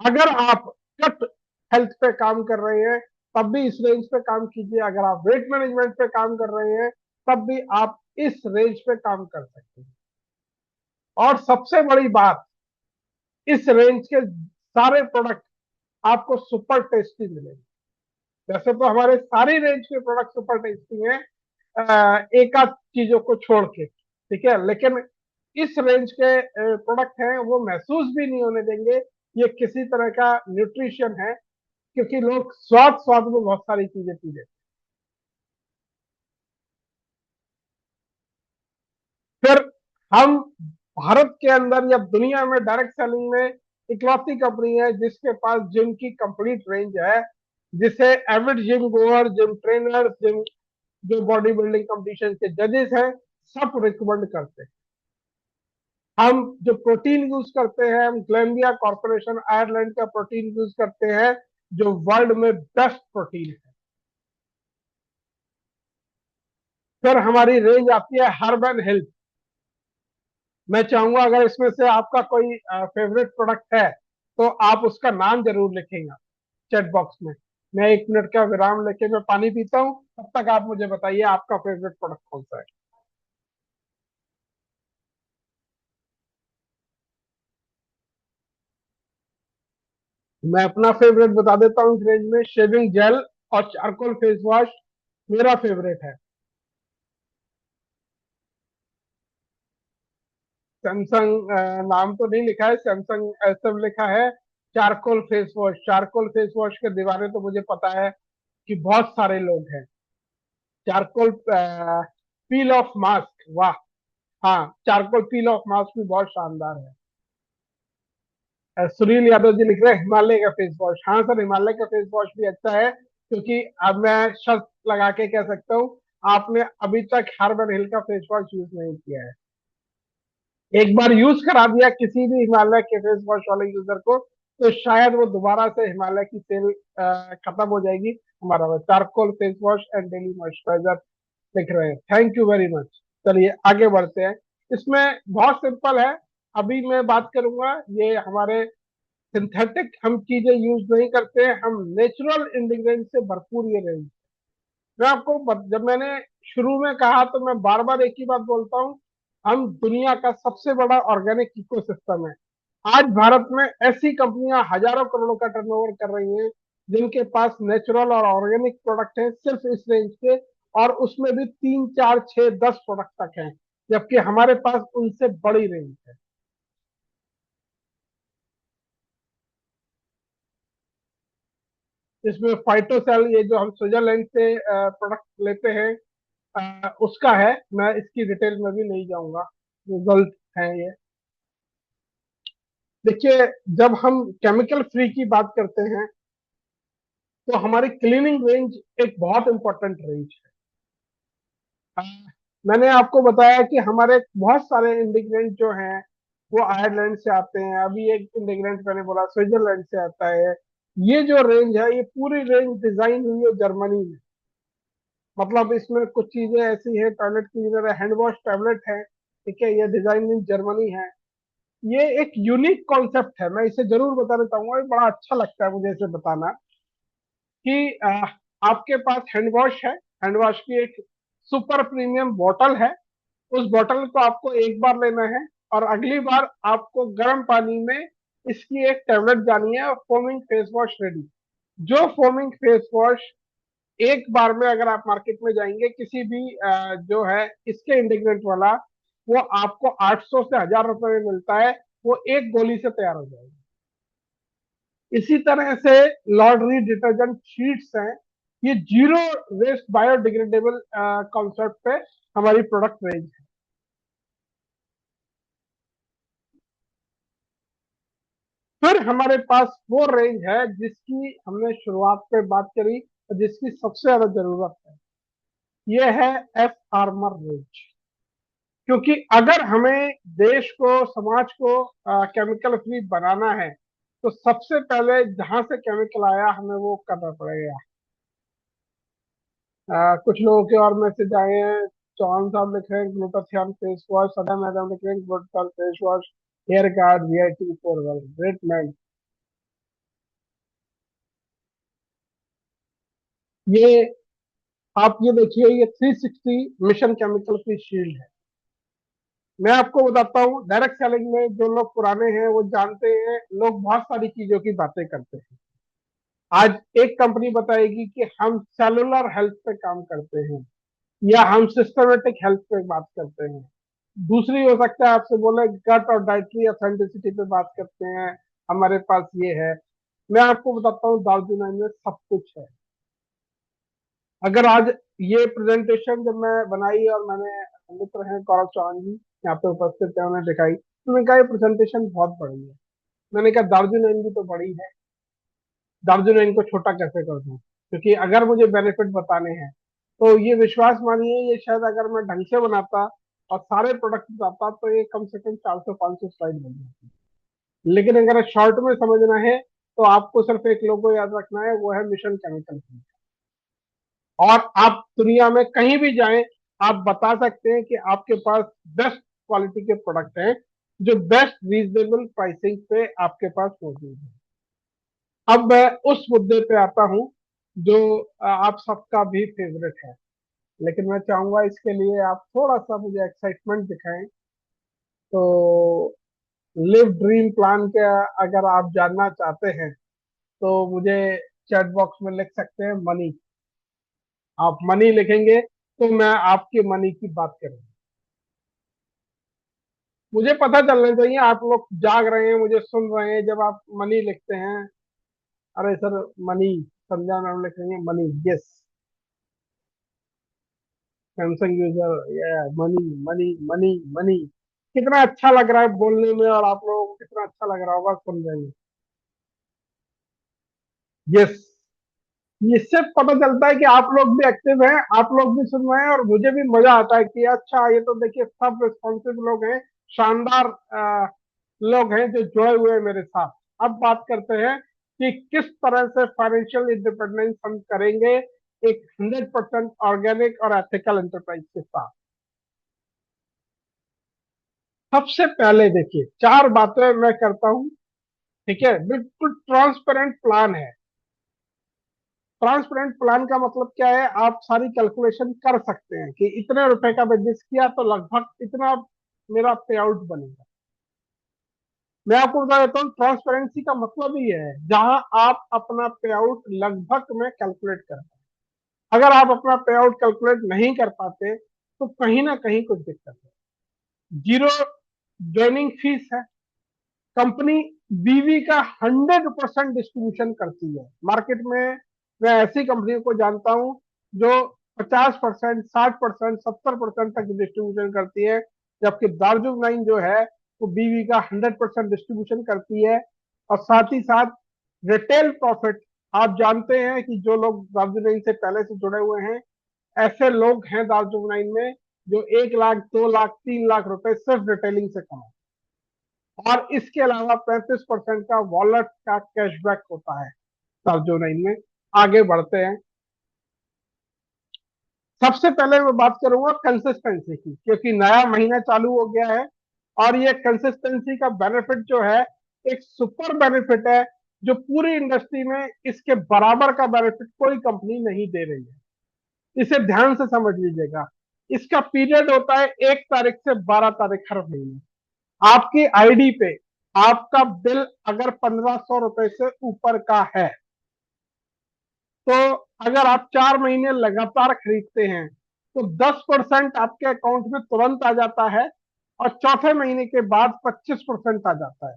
अगर आप कट हेल्थ पे काम कर रहे हैं तब भी इस रेंज पे काम कीजिए, अगर आप वेट मैनेजमेंट पे काम कर रहे हैं तब भी आप इस रेंज पे काम कर सकते हैं। और सबसे बड़ी बात, इस रेंज के सारे प्रोडक्ट आपको सुपर टेस्टी मिलेंगे। वैसे तो हमारे सारी रेंज के प्रोडक्ट सुपर टेस्टी हैं, एक आध चीजों को छोड़ के, ठीक है, लेकिन इस रेंज के प्रोडक्ट हैं वो महसूस भी नहीं होने देंगे ये किसी तरह का न्यूट्रिशन है, क्योंकि लोग स्वाद स्वाद में बहुत सारी चीजें पी लेते हैं। फिर हम भारत के अंदर या दुनिया में डायरेक्ट सेलिंग में इकलौती कंपनी है जिसके पास जिम की कंप्लीट रेंज है, जिसे Avid gym गोअर, gym trainer, gym जो बॉडी बिल्डिंग कंपटीशन के जजेस हैं सब रिकमेंड करते हैं। हम जो प्रोटीन यूज करते हैं, हम ग्लैम्बिया कॉर्पोरेशन आयरलैंड का प्रोटीन यूज करते हैं जो वर्ल्ड में बेस्ट प्रोटीन है। फिर हमारी रेंज आती है हर्ब एंड हेल्थ। मैं चाहूंगा अगर इसमें से आपका कोई फेवरेट प्रोडक्ट है तो आप उसका नाम जरूर लिखेंगे चैट बॉक्स में। मैं 1 मिनट का विराम लेके मैं पानी पीता हूँ, तब तक आप मुझे बताइए आपका फेवरेट प्रोडक्ट कौन सा है। मैं अपना फेवरेट बता देता हूँ इस रेंज में, शेविंग जेल और चारकोल फेस वॉश मेरा फेवरेट है। सैमसंग नाम तो नहीं लिखा है, सैमसंग ऐसे लिखा है। Charcoal face wash, charcoal face wash के दीवाने तो मुझे पता है कि बहुत सारे लोग हैं। चारकोल पील ऑफ मास्क, वाह, हाँ, चारकोल पील ऑफ मास्क भी बहुत शानदार है। सुनील यादव जी लिख रहे हैं हिमालय का फेस वॉश। हाँ सर, हिमालय का फेस वॉश भी अच्छा है, क्योंकि अब मैं शर्त लगा के कह सकता हूँ आपने अभी तक हर्बल हिल का फेस वॉश यूज नहीं किया है। एक बार यूज करा दिया किसी भी हिमालय के फेस वॉश वाले यूजर को तो शायद वो दोबारा से हिमालय की सेल खत्म हो जाएगी। हमारा charcoal face wash and daily moisturiser लिख रहे हैं, थैंक यू वेरी मच। चलिए आगे बढ़ते हैं। इसमें बहुत सिंपल है, अभी मैं बात करूंगा, ये हमारे सिंथेटिक हम चीजें यूज नहीं करते हैं, हम नेचुरल इंग्रेडिएंट से भरपूर ये रेंज। मैं आपको जब मैंने शुरू में कहा तो मैं बार बार एक ही बात बोलता हूँ, हम दुनिया का सबसे बड़ा ऑर्गेनिक इकोसिस्टम है। आज भारत में ऐसी कंपनियां हजारों करोड़ों का टर्नओवर कर रही हैं जिनके पास नेचुरल और ऑर्गेनिक प्रोडक्ट हैं सिर्फ इस रेंज के, और उसमें भी 3 4 6 10 प्रोडक्ट तक हैं, जबकि हमारे पास उनसे बड़ी रेंज है। इसमें फाइटोसेल, ये जो हम स्विट्जरलैंड से प्रोडक्ट लेते हैं, उसका है। मैं इसकी डिटेल में भी नहीं जाऊंगा, रिजल्ट है ये। देखिए, जब हम केमिकल फ्री की बात करते हैं तो हमारी क्लीनिंग रेंज एक बहुत इंपॉर्टेंट रेंज है। मैंने आपको बताया कि हमारे बहुत सारे इंग्रेडिएंट जो हैं वो आयरलैंड से आते हैं, अभी एक इंग्रेडिएंट मैंने बोला स्विट्जरलैंड से आता है। ये जो रेंज है ये पूरी रेंज डिजाइन हुई है जर्मनी में। मतलब इसमें कुछ चीजें ऐसी है, टॉयलेट क्लीनर है, हैंड वॉश टैबलेट है, ठीक है, ये डिजाइन इन जर्मनी है। ये एक यूनिक कॉन्सेप्ट है, मैं इसे जरूर बताना चाहूंगा, ये बड़ा अच्छा लगता है मुझे इसे बताना कि आपके पास हैंड वॉश है, हैंड वॉश की एक सुपर प्रीमियम बॉटल है। उस बॉटल को आपको एक बार लेना है और अगली बार आपको गर्म पानी में इसकी एक टेबलेट जानी है और फोमिंग फेस वॉश रेडी। जो फोमिंग फेस वॉश एक बार में अगर आप मार्केट में जाएंगे किसी भी जो है इसके इंटीग्रेंट वाला, वो आपको 800 से 1000 रुपए में मिलता है, वो एक गोली से तैयार हो जाएगा। इसी तरह से लॉन्ड्री डिटर्जेंट शीट्स हैं, ये जीरो वेस्ट बायोडिग्रेडेबल कॉन्सेप्ट पे हमारी प्रोडक्ट रेंज है। फिर हमारे पास वो रेंज है जिसकी हमने शुरुआत पे बात करी और जिसकी सबसे ज्यादा जरूरत है, ये है एफ आर्मर रेंज। क्योंकि अगर हमें देश को, समाज को केमिकल फ्री बनाना है, तो सबसे पहले जहां से केमिकल आया हमें वो करना पड़ेगा। कुछ लोगों के और मैसेज आए हैं। चौहान साहब लिख रहे हैं glutathione face wash, Sada madam लिख रहे हैं glutathione face wash, hair guard VIT for well great man. ये आप ये देखिए, ये 360 मिशन केमिकल फ्री शील्ड है। मैं आपको बताता हूँ, डायरेक्ट सेलिंग में जो लोग पुराने हैं वो जानते हैं, लोग बहुत सारी चीजों की बातें करते हैं। आज एक कंपनी बताएगी कि हम सेलुलर हेल्थ पे काम करते हैं या हम सिस्टमेटिक हेल्थ पे बात करते हैं। दूसरी हो सकता है आपसे बोले गट और डाइटरी ऑथेंटिसिटी पे बात करते हैं, हमारे पास ये है। मैं आपको बताता हूँ दार्जिलिंग में सब कुछ है। अगर आज ये प्रेजेंटेशन जब मैं बनाई और मैंने, मित्र हैं गौरव चौहान जी यहाँ पे उपस्थित है, उन्हें दिखाई, तो मैंने कहा ये प्रेजेंटेशन बहुत बड़ी है। मैंने कहा दार्जिलिंग भी तो बड़ी है, दार्जिलिंग को छोटा कैसे कर दूं? क्योंकि अगर मुझे बेनिफिट बताने हैं तो ये विश्वास मानिए, ये शायद अगर मैं ढंग से बनाता और सारे प्रोडक्ट बताता तो ये कम से कम 400-500 स्लाइड बन जाती। लेकिन अगर शॉर्ट में समझना है तो आपको सिर्फ एक लोगो याद रखना है, वो है मिशन केमिकल फ्री। और आप दुनिया में कहीं भी जाएं, आप बता सकते हैं कि आपके पास बेस्ट क्वालिटी के प्रोडक्ट हैं जो बेस्ट रीजनेबल प्राइसिंग पे आपके पास मौजूद है। अब मैं उस मुद्दे पे आता हूं जो आप सबका भी फेवरेट है, लेकिन मैं चाहूंगा इसके लिए आप थोड़ा सा मुझे एक्साइटमेंट दिखाएं। तो लिव ड्रीम प्लान के अगर आप जानना चाहते हैं तो मुझे चैट बॉक्स में लिख सकते हैं मनी। आप मनी लिखेंगे तो मैं आपके मनी की बात करूंगा। मुझे पता चलना चाहिए आप लोग जाग रहे हैं, मुझे सुन रहे हैं जब आप मनी लिखते हैं। अरे सर मनी, संध्या मैम लिख रही है मनी, यस। सैमसंग यूजर, ये मनी मनी मनी मनी। कितना अच्छा लग रहा है बोलने में और आप लोगों को कितना अच्छा लग रहा होगा सुनने में। यस, इससे पता चलता है कि आप लोग भी एक्टिव हैं, आप लोग भी सुन रहे हैं और मुझे भी मजा आता है कि अच्छा ये तो देखिए सब रिस्पॉन्सिव लोग हैं, शानदार लोग हैं जो जुड़े हुए हैं मेरे साथ। अब बात करते हैं कि किस तरह से फाइनेंशियल इंडिपेंडेंस हम करेंगे एक 100% ऑर्गेनिक और एथिकल एंटरप्राइज के साथ। सबसे पहले देखिए, चार बातें मैं करता हूं, ठीक है, बिल्कुल ट्रांसपेरेंट प्लान है। ट्रांसपेरेंट प्लान का मतलब क्या है, आप सारी कैलकुलेशन कर सकते हैं कि इतने रुपए का बिजनेस किया तो लगभग इतना मेरा पे आउट बनेगा। मैं आपको बता देता हूँ, ट्रांसपेरेंसी का मतलब ही है जहां आप अपना पे आउट लगभग में कैलकुलेट कर पाए। अगर आप अपना पे आउट कैलकुलेट नहीं कर पाते तो कहीं ना कहीं कुछ दिक्कत है। जीरो ज्वाइनिंग फीस है। कंपनी बीवी का 100% डिस्ट्रीब्यूशन करती है मार्केट में। मैं ऐसी कंपनियों को जानता हूं जो 50%, 60%, 70% तक डिस्ट्रीब्यूशन करती है, जबकि दार्जुक नाइन जो है वो बीवी का 100% डिस्ट्रीब्यूशन करती है। और साथ ही साथ रिटेल प्रॉफिट, आप जानते हैं कि जो लोग दार्जुक नाइन से पहले से जुड़े हुए हैं, ऐसे लोग हैं दार्जुक नाइन में जो 1 लाख, 2 लाख, 3 लाख रुपए सिर्फ रिटेलिंग से कमाए। और इसके अलावा 35% का वॉलेट का कैशबैक होता है दार्जिलिंग में। आगे बढ़ते हैं। सबसे पहले मैं बात करूंगा कंसिस्टेंसी की, क्योंकि नया महीना चालू हो गया है और ये कंसिस्टेंसी का बेनिफिट जो है एक सुपर बेनिफिट है, जो पूरी इंडस्ट्री में इसके बराबर का बेनिफिट कोई कंपनी नहीं दे रही है। इसे ध्यान से समझ लीजिएगा। इसका पीरियड होता है 1 तारीख से 12 तारीख हर महीने। आपकी आईडी पे आपका बिल अगर 1500 रुपए से ऊपर का है, तो अगर आप 4 महीने लगातार खरीदते हैं तो 10% आपके अकाउंट में तुरंत आ जाता है और चौथे महीने के बाद 25% आ जाता है।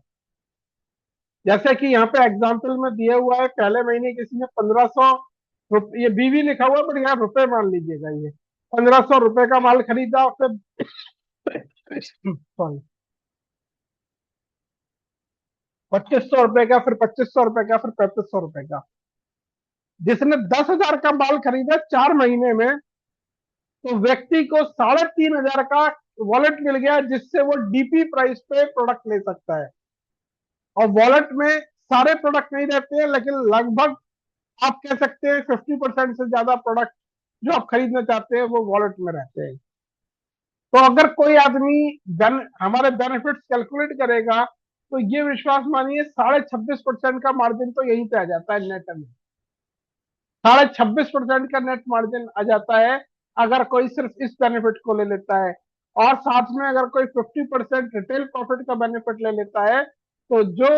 जैसे कि यहाँ पे एग्जाम्पल में दिया हुआ है, पहले महीने किसी ने 1500 ये बीवी लिखा हुआ है बट यहाँ रुपए मान लीजिएगा, ये 1500 रुपए का माल खरीदा, फिर सॉरी 2500 रुपए का, फिर 2500 रुपए का, फिर 3500 रुपए का। जिसने 10,000 का माल खरीदा 4 महीने में, तो व्यक्ति को 3,500 का वॉलेट मिल गया, जिससे वो डीपी प्राइस पे प्रोडक्ट ले सकता है। और वॉलेट में सारे प्रोडक्ट नहीं रहते हैं, लेकिन लगभग आप कह सकते हैं 50% से ज्यादा प्रोडक्ट जो आप खरीदना चाहते हैं वो वॉलेट में रहते हैं। तो अगर कोई आदमी हमारे बेनिफिट्स कैलकुलेट करेगा, तो ये विश्वास मानिए 26.5% का मार्जिन तो यहीं पे आ जाता है नेट में। 26.5% का नेट मार्जिन आ जाता है अगर कोई सिर्फ इस बेनिफिट को ले लेता है। और साथ में अगर कोई 50% रिटेल प्रॉफिट का बेनिफिट ले लेता है, तो जो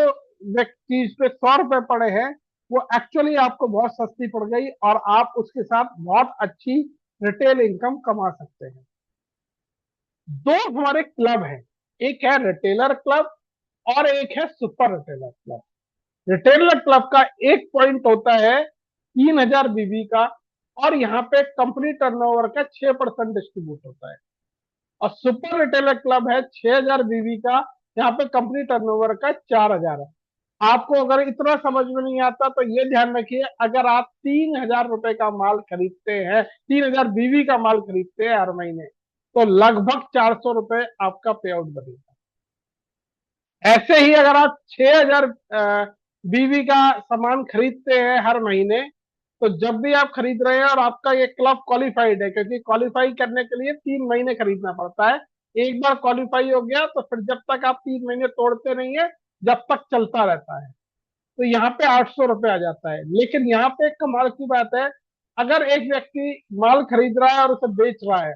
व्यक्ति पे 100 रुपए पड़े हैं वो एक्चुअली आपको बहुत सस्ती पड़ गई और आप उसके साथ बहुत अच्छी रिटेल इनकम कमा सकते हैं। दो हमारे क्लब हैं, एक है रिटेलर क्लब और एक है super retailer club. Retailer club का एक पॉइंट होता है 3,000 बीबी का, और यहाँ पे कंपनी टर्नओवर का 6% डिस्ट्रीब्यूट होता है। और सुपर रिटेलर क्लब है 6,000 बीबी का, यहाँ पे कंपनी टर्नओवर का 4,000 है। आपको अगर इतना समझ में नहीं आता तो ये ध्यान रखिए, अगर आप 3,000 रुपए का माल खरीदते हैं, 3,000 बीवी का माल खरीदते हैं हर महीने, तो लगभग 400 रुपए आपका पे आउट बनेगा। ऐसे ही अगर आप 6,000 बीवी का सामान खरीदते हैं हर महीने, तो जब भी आप खरीद रहे हैं और आपका ये क्लब क्वालिफाइड है, क्योंकि क्वालिफाई करने के लिए 3 महीने खरीदना पड़ता है। एक बार क्वालिफाई हो गया तो फिर जब तक आप 3 महीने तोड़ते नहीं है, जब तक चलता रहता है। तो यहाँ पे 800 रुपए आ जाता है। लेकिन यहाँ पे एक कमाल की बात है, अगर एक व्यक्ति माल खरीद रहा है और उसे बेच रहा है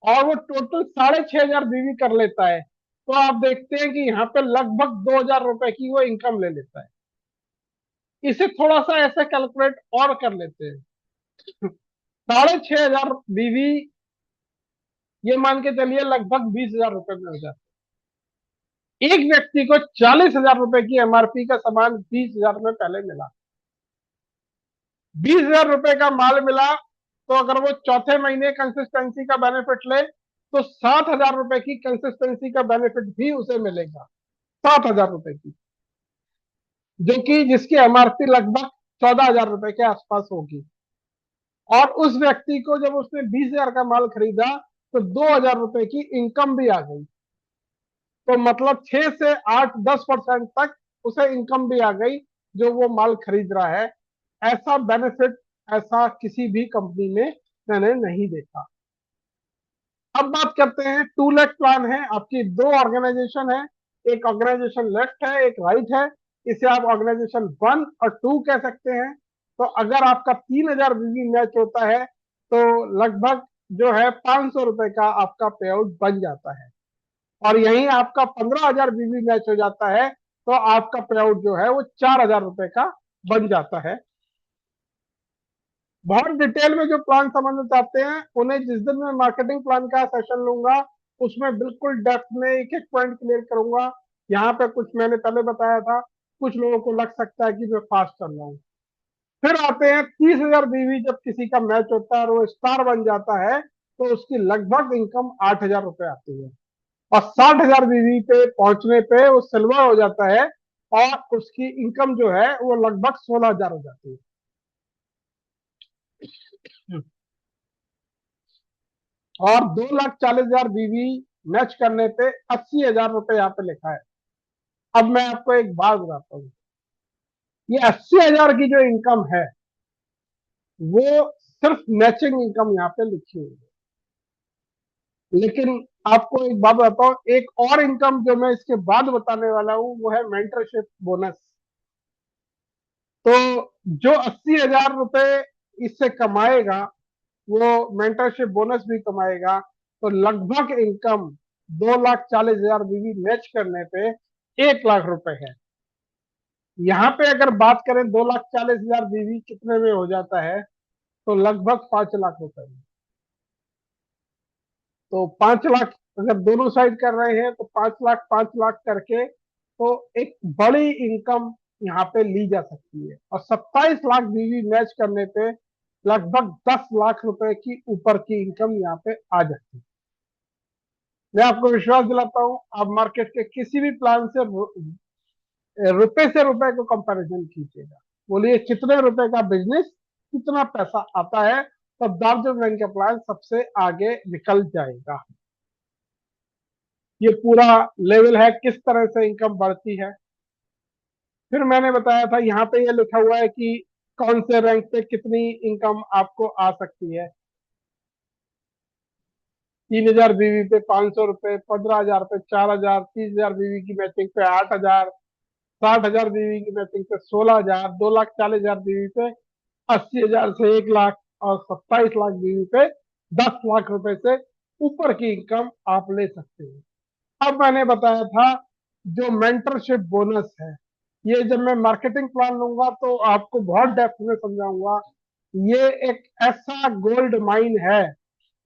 और वो टोटल 6,500 बीवी कर लेता है, तो आप देखते हैं कि यहाँ पे लगभग 2,000 रुपए की वो इनकम ले लेता है। इसे थोड़ा सा ऐसे कैलकुलेट और कर लेते हैं, 6,500 बीवी, ये मान के चलिए लगभग 20,000 रुपए में हो जाता है। एक व्यक्ति को 40,000 रुपए की एमआरपी का सामान 20,000 में पहले मिला, 20,000 रुपए का माल मिला, तो अगर वो चौथे महीने कंसिस्टेंसी का बेनिफिट ले, तो 7,000 रुपए की कंसिस्टेंसी का बेनिफिट भी उसे मिलेगा, 7,000 रुपए की, जो कि जिसकी एमआरपी लगभग 14,000 रुपए के आसपास होगी। और उस व्यक्ति को जब उसने 20,000 का माल खरीदा, तो 2,000 रुपए की इनकम भी आ गई। तो मतलब 6 से 8-10% तक उसे इनकम भी आ गई जो वो माल खरीद रहा है। ऐसा बेनिफिट ऐसा किसी भी कंपनी में मैंने नहीं देखा। अब बात करते हैं 2 लाख प्लान है। आपकी 2 ऑर्गेनाइजेशन है, एक ऑर्गेनाइजेशन लेफ्ट है, एक राइट है। इसे आप ऑर्गेनाइजेशन 1 और 2 कह सकते हैं। तो अगर आपका 3,000 बीवी मैच होता है, तो लगभग जो है 500 रुपए का आपका पे आउट बन जाता है। और यहीं आपका 15,000 बीवी मैच हो जाता है, तो आपका पे आउट जो है वो 4,000 रुपए का बन जाता है। बहुत डिटेल में जो प्लान समझना चाहते हैं, उन्हें जिस दिन मैं मार्केटिंग प्लान का सेशन लूंगा, उसमें बिल्कुल डेप्थ में एक एक पॉइंट क्लियर करूंगा। यहाँ पे कुछ मैंने पहले बताया था, कुछ लोगों को लग सकता है कि मैं फास्ट चल रहा हूँ। फिर आते हैं 30,000 बीवी, जब किसी का मैच होता है और वो स्टार बन जाता है, तो उसकी लगभग इनकम 8,000 रुपए आती है। और 60,000 बीवी पे पहुंचने पे वो सिल्वर हो जाता है और उसकी इनकम जो है वो लगभग 16,000 हो जाती है। और 2,40,000 बीवी मैच करने पे 80,000 रुपए यहाँ पे लिखा है। अब मैं आपको एक बात बताता हूँ, ये 80,000 की जो इनकम है वो सिर्फ मैचिंग इनकम यहाँ पे लिखी हुई है। लेकिन आपको एक बात बताता हूँ, एक और इनकम जो मैं इसके बाद बताने वाला हूँ वो है मेंटरशिप बोनस। तो जो 80,000 रुपए इससे कमाएगा वो मेंटरशिप बोनस भी कमाएगा। तो लगभग इनकम 2,40,000 बीवी मैच करने पे 1 लाख रुपए है। यहाँ पे अगर बात करें 2,40,000 बीवी कितने में हो जाता है, तो लगभग 5 लाख रुपए में। तो 5 लाख अगर दोनों साइड कर रहे हैं तो 5 लाख 5 लाख करके तो एक बड़ी इनकम यहाँ पे ली जा सकती है। और 27 लाख बीवी मैच करने पे लगभग 10 लाख रुपए की ऊपर की इनकम यहाँ पे आ जाती है। मैं आपको विश्वास दिलाता हूँ, आप मार्केट के किसी भी प्लान से रुपए से रुपए को कंपैरिजन कीजिएगा, बोलिए कितने रुपए का बिजनेस कितना पैसा आता है, तब दार्जिलिंग बैंक का प्लान सबसे आगे निकल जाएगा। ये पूरा लेवल है किस तरह से इनकम बढ़ती है। फिर मैंने बताया था यहाँ पे ये लिखा हुआ है कि कौन से रैंक पे कितनी इनकम आपको आ सकती है। 3,000 बीवी पे 500 रुपए, 15,000 पे 4,000, 30,000 बीवी की मैचिंग पे 8,000, 60,000 बीवी की मैचिंग पे 16,000, 2,40,000 बीवी पे 80,000 से 1 लाख, और 27 लाख बीवी पे 10 लाख रुपए से ऊपर की इनकम आप ले सकते हैं। अब मैंने बताया था जो मेंटरशिप बोनस है, ये जब मैं मार्केटिंग प्लान लूंगा तो आपको बहुत डेप्थ में समझाऊंगा। ये एक ऐसा गोल्ड माइन है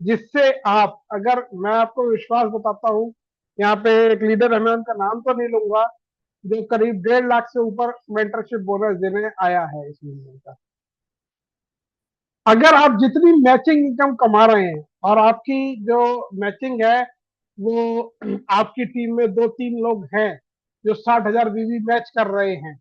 जिससे आप, अगर मैं आपको विश्वास बताता हूँ, यहाँ पे एक लीडर है, मैं उनका नाम तो नहीं लूंगा, जो करीब 1.5 लाख से ऊपर मेंटरशिप बोनस देने आया है इस महीने का। अगर आप जितनी मैचिंग इनकम कमा रहे हैं और आपकी जो मैचिंग है वो आपकी टीम में 2-3 लोग हैं जो 60,000 बीवी मैच कर रहे हैं,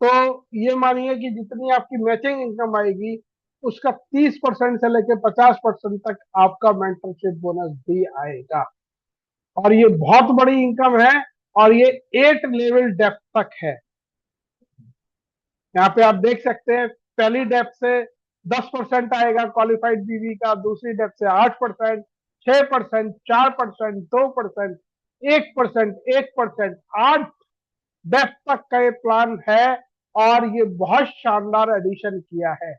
तो ये मानिए कि जितनी आपकी मैचिंग इनकम आएगी उसका 30% से लेकर 50% तक आपका मेंटरशिप बोनस भी आएगा। और ये बहुत बड़ी इनकम है, और ये 8 लेवल डेप्थ तक है। यहाँ पे आप देख सकते हैं, पहली डेप्थ से 10% आएगा क्वालिफाइड बीवी का, दूसरी डेप्थ से 8%, 6%, 4%, 2%, 1%, 1%, 8 डेप्थ तक का ये प्लान है। और ये बहुत शानदार एडिशन किया है।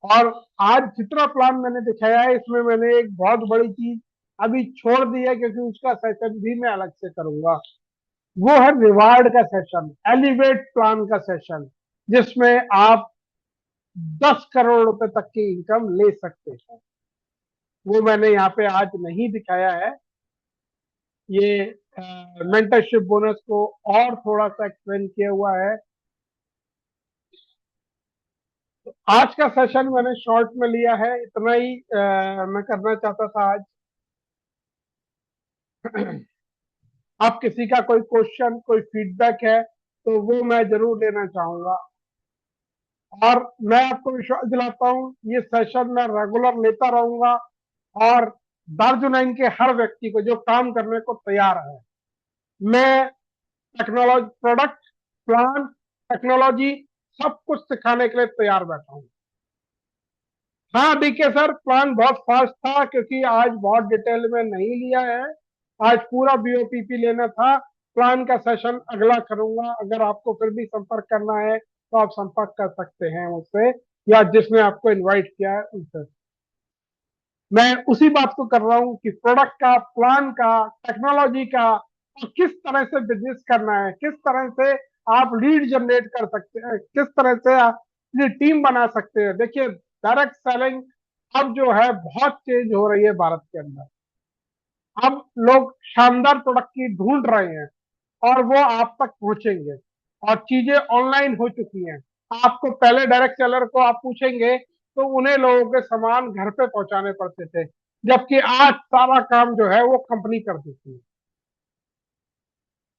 और आज जितना प्लान मैंने दिखाया है इसमें मैंने एक बहुत बड़ी चीज अभी छोड़ दी है, क्योंकि उसका सेशन भी मैं अलग से करूंगा। वो है रिवार्ड का सेशन, एलिवेट प्लान का सेशन, जिसमें आप 10 करोड़ रुपए तक की इनकम ले सकते हैं। वो मैंने यहाँ पे आज नहीं दिखाया है। ये मेंटरशिप बोनस को और थोड़ा सा एक्सप्लेन किया हुआ है। तो आज का सेशन मैंने शॉर्ट में लिया है, इतना ही मैं करना चाहता था आज। आप किसी का कोई क्वेश्चन कोई फीडबैक है तो वो मैं जरूर लेना चाहूंगा। और मैं आपको विश्वास दिलाता हूँ ये सेशन मैं रेगुलर लेता रहूंगा। और दार्जुनाइन के हर व्यक्ति को जो काम करने को तैयार है, मैं टेक्नोलॉजी प्रोडक्ट प्लान टेक्नोलॉजी सब कुछ सिखाने के लिए तैयार बैठा हूँ। हाँ डीके सर, प्लान बहुत फास्ट था क्योंकि आज बहुत डिटेल में नहीं लिया है। आज पूरा बीओपीपी लेना था। प्लान का सेशन अगला करूंगा। अगर आपको फिर भी संपर्क करना है तो आप संपर्क कर सकते हैं मुझसे, या जिसने आपको इनवाइट किया है उनसे। मैं उसी बात को कर रहा हूँ कि प्रोडक्ट का, प्लान का, टेक्नोलॉजी का, और किस तरह से बिजनेस करना है, किस तरह से आप लीड जनरेट कर सकते हैं, किस तरह से आप अपनी टीम बना सकते हैं। देखिए, डायरेक्ट सेलिंग अब जो है बहुत चेंज हो रही है भारत के अंदर। अब लोग शानदार प्रोडक्ट की ढूंढ रहे हैं और वो आप तक पहुंचेंगे। और चीजें ऑनलाइन हो चुकी हैं। आपको पहले डायरेक्ट सेलर को आप पूछेंगे तो उन्हें लोगों के सामान घर पे पहुंचाने पड़ते थे, जबकि आज सारा काम जो है वो कंपनी कर देती है।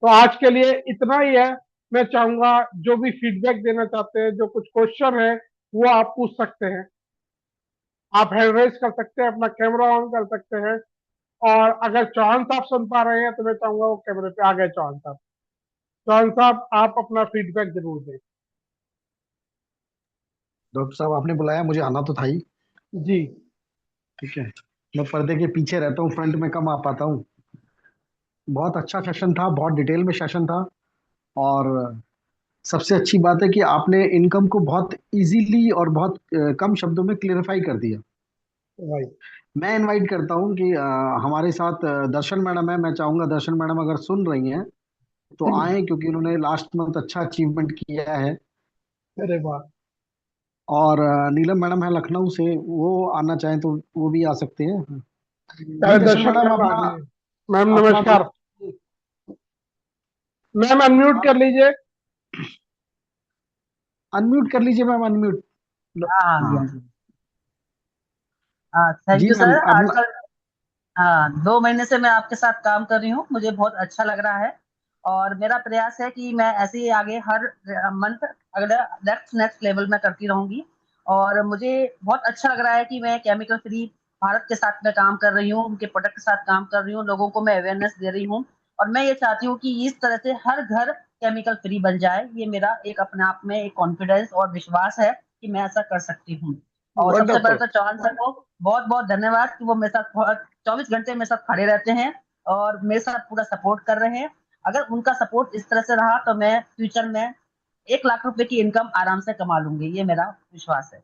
तो आज के लिए इतना ही है। मैं चाहूंगा जो भी फीडबैक देना चाहते हैं, जो कुछ क्वेश्चन है वो आप पूछ सकते हैं। आप हैंड रेज कर सकते हैं, अपना कैमरा ऑन कर सकते हैं। और अगर चौहान साहब सुन पा रहे हैं तो मैं चाहूंगा वो कैमरे पे आ गए। चौहान साहब, चौहान साहब आप अपना फीडबैक जरूर दें। डॉक्टर साहब आपने बुलाया, मुझे आना तो था ही। जी। ठीक है। मैं पर्दे के पीछे रहता हूँ, फ्रंट में कम आ पाता हूँ। बहुत अच्छा सेशन था, बहुत डिटेल में सेशन था। और सबसे अच्छी बात है कि आपने इनकम को बहुत इजीली और बहुत कम शब्दों में क्लियरिफाई कर दिया। राइट। मैं इनवाइट करता हूँ कि हमारे साथ दर्शन मैडम है। मैं चाहूंगा दर्शन मैडम अगर सुन रही हैं तो आए, क्योंकि उन्होंने लास्ट मंथ अच्छा अचीवमेंट किया है। अरे वाह। और नीलम मैडम है लखनऊ से, वो आना चाहें तो वो भी आ सकते हैं। जी चाहे दर्शन दर्शन मैडम, मैम आ अपना गए। मैम अपना नमस्कार। मैम अनम्यूट कर लीजिए। अनम्यूट कर लीजिए मैम, अनम्यूट। हाँ हाँ जी, हाँ हाँ जी। हाँ, थैंक जी यू मैम, सर। अपना। आजकल, हाँ, 2 महीने से मैं आपके साथ काम कर रही हूँ, मुझे बहुत अच्छा लग रहा है। और मेरा प्रयास है कि मैं ऐसे ही आगे हर मंथ अगले नेक्स्ट नेक्स्ट लेवल में करती रहूंगी। और मुझे बहुत अच्छा लग रहा है कि मैं केमिकल फ्री भारत के साथ में काम कर रही हूँ, उनके प्रोडक्ट के साथ काम कर रही हूँ, लोगों को मैं अवेयरनेस दे रही हूँ। और मैं ये चाहती हूँ कि इस तरह से हर घर केमिकल फ्री बन जाए। ये मेरा एक अपने आप में एक कॉन्फिडेंस और विश्वास है कि मैं ऐसा कर सकती हूँ। और सबसे पहले वंडरफुल। तो चौहान सर को बहुत बहुत धन्यवाद कि वो मेरे साथ 24 घंटे मेरे साथ खड़े रहते हैं और मेरे साथ पूरा सपोर्ट कर रहे हैं। अगर उनका सपोर्ट इस तरह से रहा तो मैं फ्यूचर में 1 लाख रुपए की इनकम आराम से कमा लूंगी, ये मेरा विश्वास है।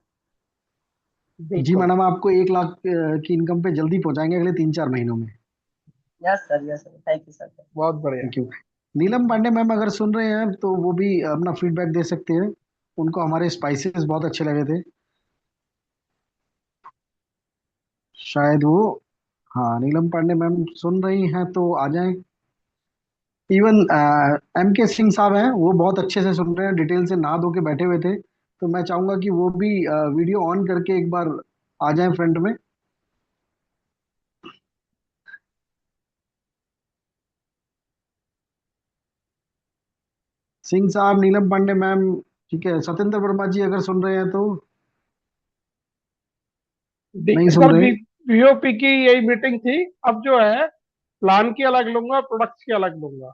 जी बिल्कुल। मैडम, आपको 1 लाख की इनकम पे जल्दी पहुंचाएंगे अगले 3-4 महीनों में। Yes sir, yes sir, thank you sir. बहुत बढ़िया। Thank you. Neelam Pandey ma'am अगर सुन रहे हैं तो वो भी अपना फीडबैक दे सकते हैं। उनको हमारे स्पाइसेस बहुत अच्छे लगे थे, शायद वो। हाँ, नीलम पांडे मैम सुन रही हैं तो आ जाएं। इवन एम के सिंह साहब हैं, वो बहुत अच्छे से सुन रहे हैं, डिटेल से नहा धो के बैठे हुए थे। तो मैं चाहूंगा कि वो भी वीडियो ऑन करके एक बार आ जाएं फ्रंट में। सिंह साहब, नीलम पांडे मैम, ठीक है। सत्येंद्र वर्मा जी अगर सुन रहे हैं तो। नहीं देखिए सुन सर, रहे। बीओपी की यही मीटिंग थी। अब जो है प्लान की अलग लूंगा, प्रोडक्ट्स की अलग लूंगा।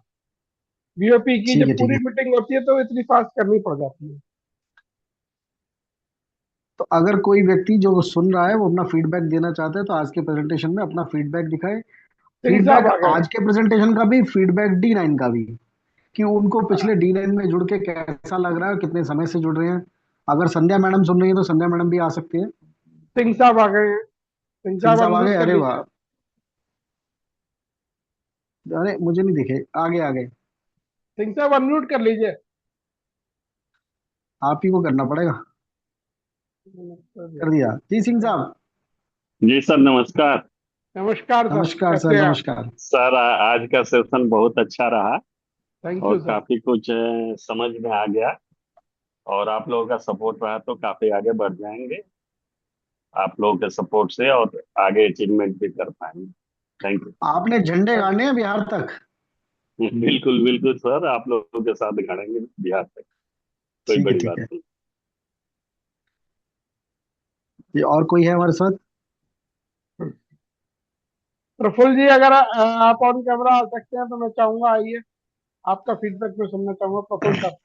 बीओपी की ठीक जब है, ठीक पूरी है। मीटिंग होती है तो इतनी फास्ट करनी पड़ जाती है। तो अगर कोई व्यक्ति जो सुन रहा है वो अपना फीडबैक देना चाहता है तो आज के प्रेजेंटेशन में अपना फीडबैक दिखाए। सिंह साहब फीडबैक आ गए। आज के प्रेजेंटेशन का भी, फीडबैक D9 का भी, कि उनको हाँ, पिछले D9 में जुड़ के कैसा लग रहा है और कितने समय से जुड़ रहे हैं। अगर संध्या मैडम सुन रही है तो संध्या मैडम भी आ सकते हैं। सिंह साहब आ गए हैं। सिंह सिंह साहब साहब आ अनम्यूट गए, कर अरे लीजिए। वाह। अरे मुझे नहीं दिखे, आगे आ गए। सिंह साहब अनम्यूट कर लीजिए। आप ही को करना पड़ेगा। कर दिया जी सिंह साहब। जी सर, नमस्कार। नमस्कार सर, नमस्कार सर, कैसे हैं आप? नमस्कार। सर, आज का सेशन बहुत अच्छा रहा थैंक और यू सर। काफी कुछ समझ में आ गया। और आप लोगों का सपोर्ट रहा तो काफी आगे बढ़ जाएंगे आप लोगों के सपोर्ट से, और आगे अचीवमेंट भी कर पाएंगे। थैंक आपने झंडे गाड़ने हैं बिहार तक। यू। बिल्कुल बिल्कुल सर, आप लोगों के साथ खड़ेंगे बिहार तक। कोई ठीक है, बड़ी ठीक बात है। नहीं। ये और कोई है हमारे साथ? प्रफुल्ल जी, अगर आप ऑन कैमरा आ सकते हैं तो मैं चाहूंगा आइए। आपका फीडबैक मैं सुनना चाहूंगा प्रफुल्ल सर।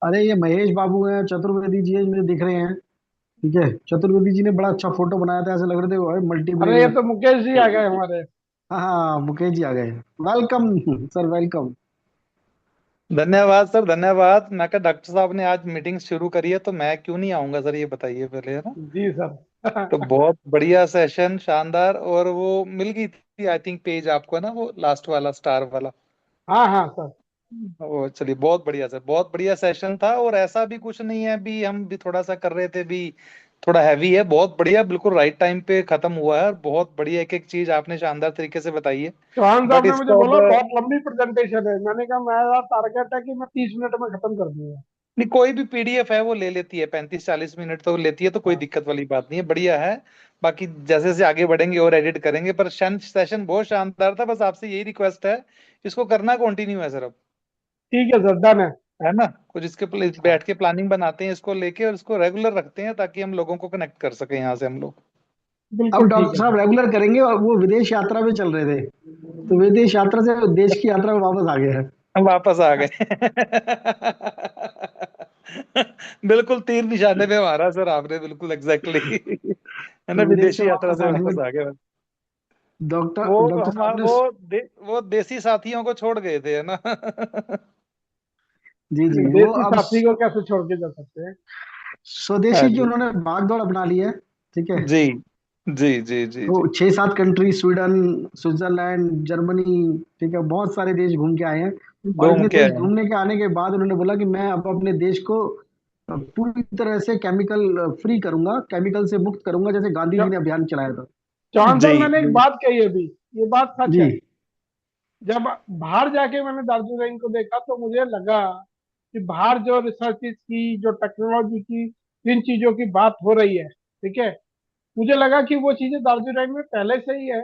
अरे ये महेश बाबू हैं, चतुर्वेदी जी हैं, मुझे दिख रहे हैं। ठीक है। चतुर्वेदी जी ने बड़ा अच्छा फोटो बनाया था, ऐसे लग रहे थे मल्टी अरे ये बिलियनर। तो मुकेश जी आ गए हमारे। हाँ हाँ, मुकेश जी आ गए। Welcome sir, welcome. धन्यवाद सर, धन्यवाद। मैं कहा डॉक्टर साहब ने आज मीटिंग शुरू करी है तो मैं क्यों नहीं आऊंगा सर, ये बताइए पहले, है ना। जी सर। तो बहुत बढ़िया सेशन, शानदार। और वो मिल गई थी आई थिंक पेज आपको, है ना, वो लास्ट वाला स्टार वाला। हाँ हाँ सर। वो चलिए, बहुत बढ़िया सर, बहुत बढ़िया सेशन था। और ऐसा भी कुछ नहीं है भी हम भी थोड़ा सा कर रहे थे भी, थोड़ा हैवी है। बहुत बढ़िया, बिल्कुल राइट टाइम पे खत्म हुआ है। और बहुत बढ़िया एक एक चीज आपने शानदार तरीके से बताई है। चौहान साहब बट ने मुझे इसको बोला अब, बहुत लंबी प्रेजेंटेशन है। मैंने कहा मेरा टारगेट है कि मैं 30 मिनट में खत्म कर दूंगा। नहीं, कोई भी पीडीएफ है वो ले लेती है, 35-40 मिनट तो लेती है, तो कोई हाँ। दिक्कत वाली बात नहीं है, बढ़िया है। बाकी जैसे जैसे आगे बढ़ेंगे और एडिट करेंगे। पर सेशन बहुत शानदार था। बस आपसे यही रिक्वेस्ट है, इसको करना कंटिन्यू है सर अब, ठीक है सर, डन है। है ना। कुछ इसके हाँ, बैठ के प्लानिंग बनाते हैं इसको लेके, और इसको रेगुलर रखते हैं ताकि हम लोगों को कनेक्ट कर सके यहाँ से हम लोग। अब बिल्कुल ठीक डॉक्टर है साहब सर। रेगुलर करेंगे, और वो विदेश यात्रा में चल रहे थे तो विदेश यात्रा से देश की यात्रा में वापस आ गए हैं। हम वापस आ गए। बिल्कुल तीर निशाने पे मारा सर आपने, बिल्कुल एग्जैक्टली। है ना, विदेश से विदेशी यात्रा वापस से आने वापस में आ गए। वो डॉक्टर डॉक्टर हमारा साहब ने। वो देसी साथियों को छोड़ गए थे, है ना। जी जी, वो देसी अब साथी को कैसे छोड़ के जा सकते हैं? स्वदेशी हाँ की जी। उन्होंने भागदौड़ अपना ली है। ठीक है। जी जी जी जी तो जी। 6-7 कंट्री, स्वीडन, स्विट्जरलैंड, जर्मनी, ठीक है, बहुत सारे देश घूम के आए हैं। और घूम इतने के देश आए। घूमने के आने के बाद उन्होंने बोला कि मैं अब अपने देश को पूरी तरह से केमिकल फ्री करूंगा, केमिकल से मुक्त करूंगा, जैसे गांधी जी ज- ने अभियान चलाया था। चौहान जी साहब, मैंने एक जी। बात कही अभी, ये बात सच जी है। जब बाहर जाके मैंने दार्जिलिंग को देखा तो मुझे लगा कि बाहर जो रिसर्चेस की, जो टेक्नोलॉजी की, जिन चीजों की बात हो रही है, ठीक है, मुझे लगा कि वो चीजें दार्जिलिंग में पहले से ही है,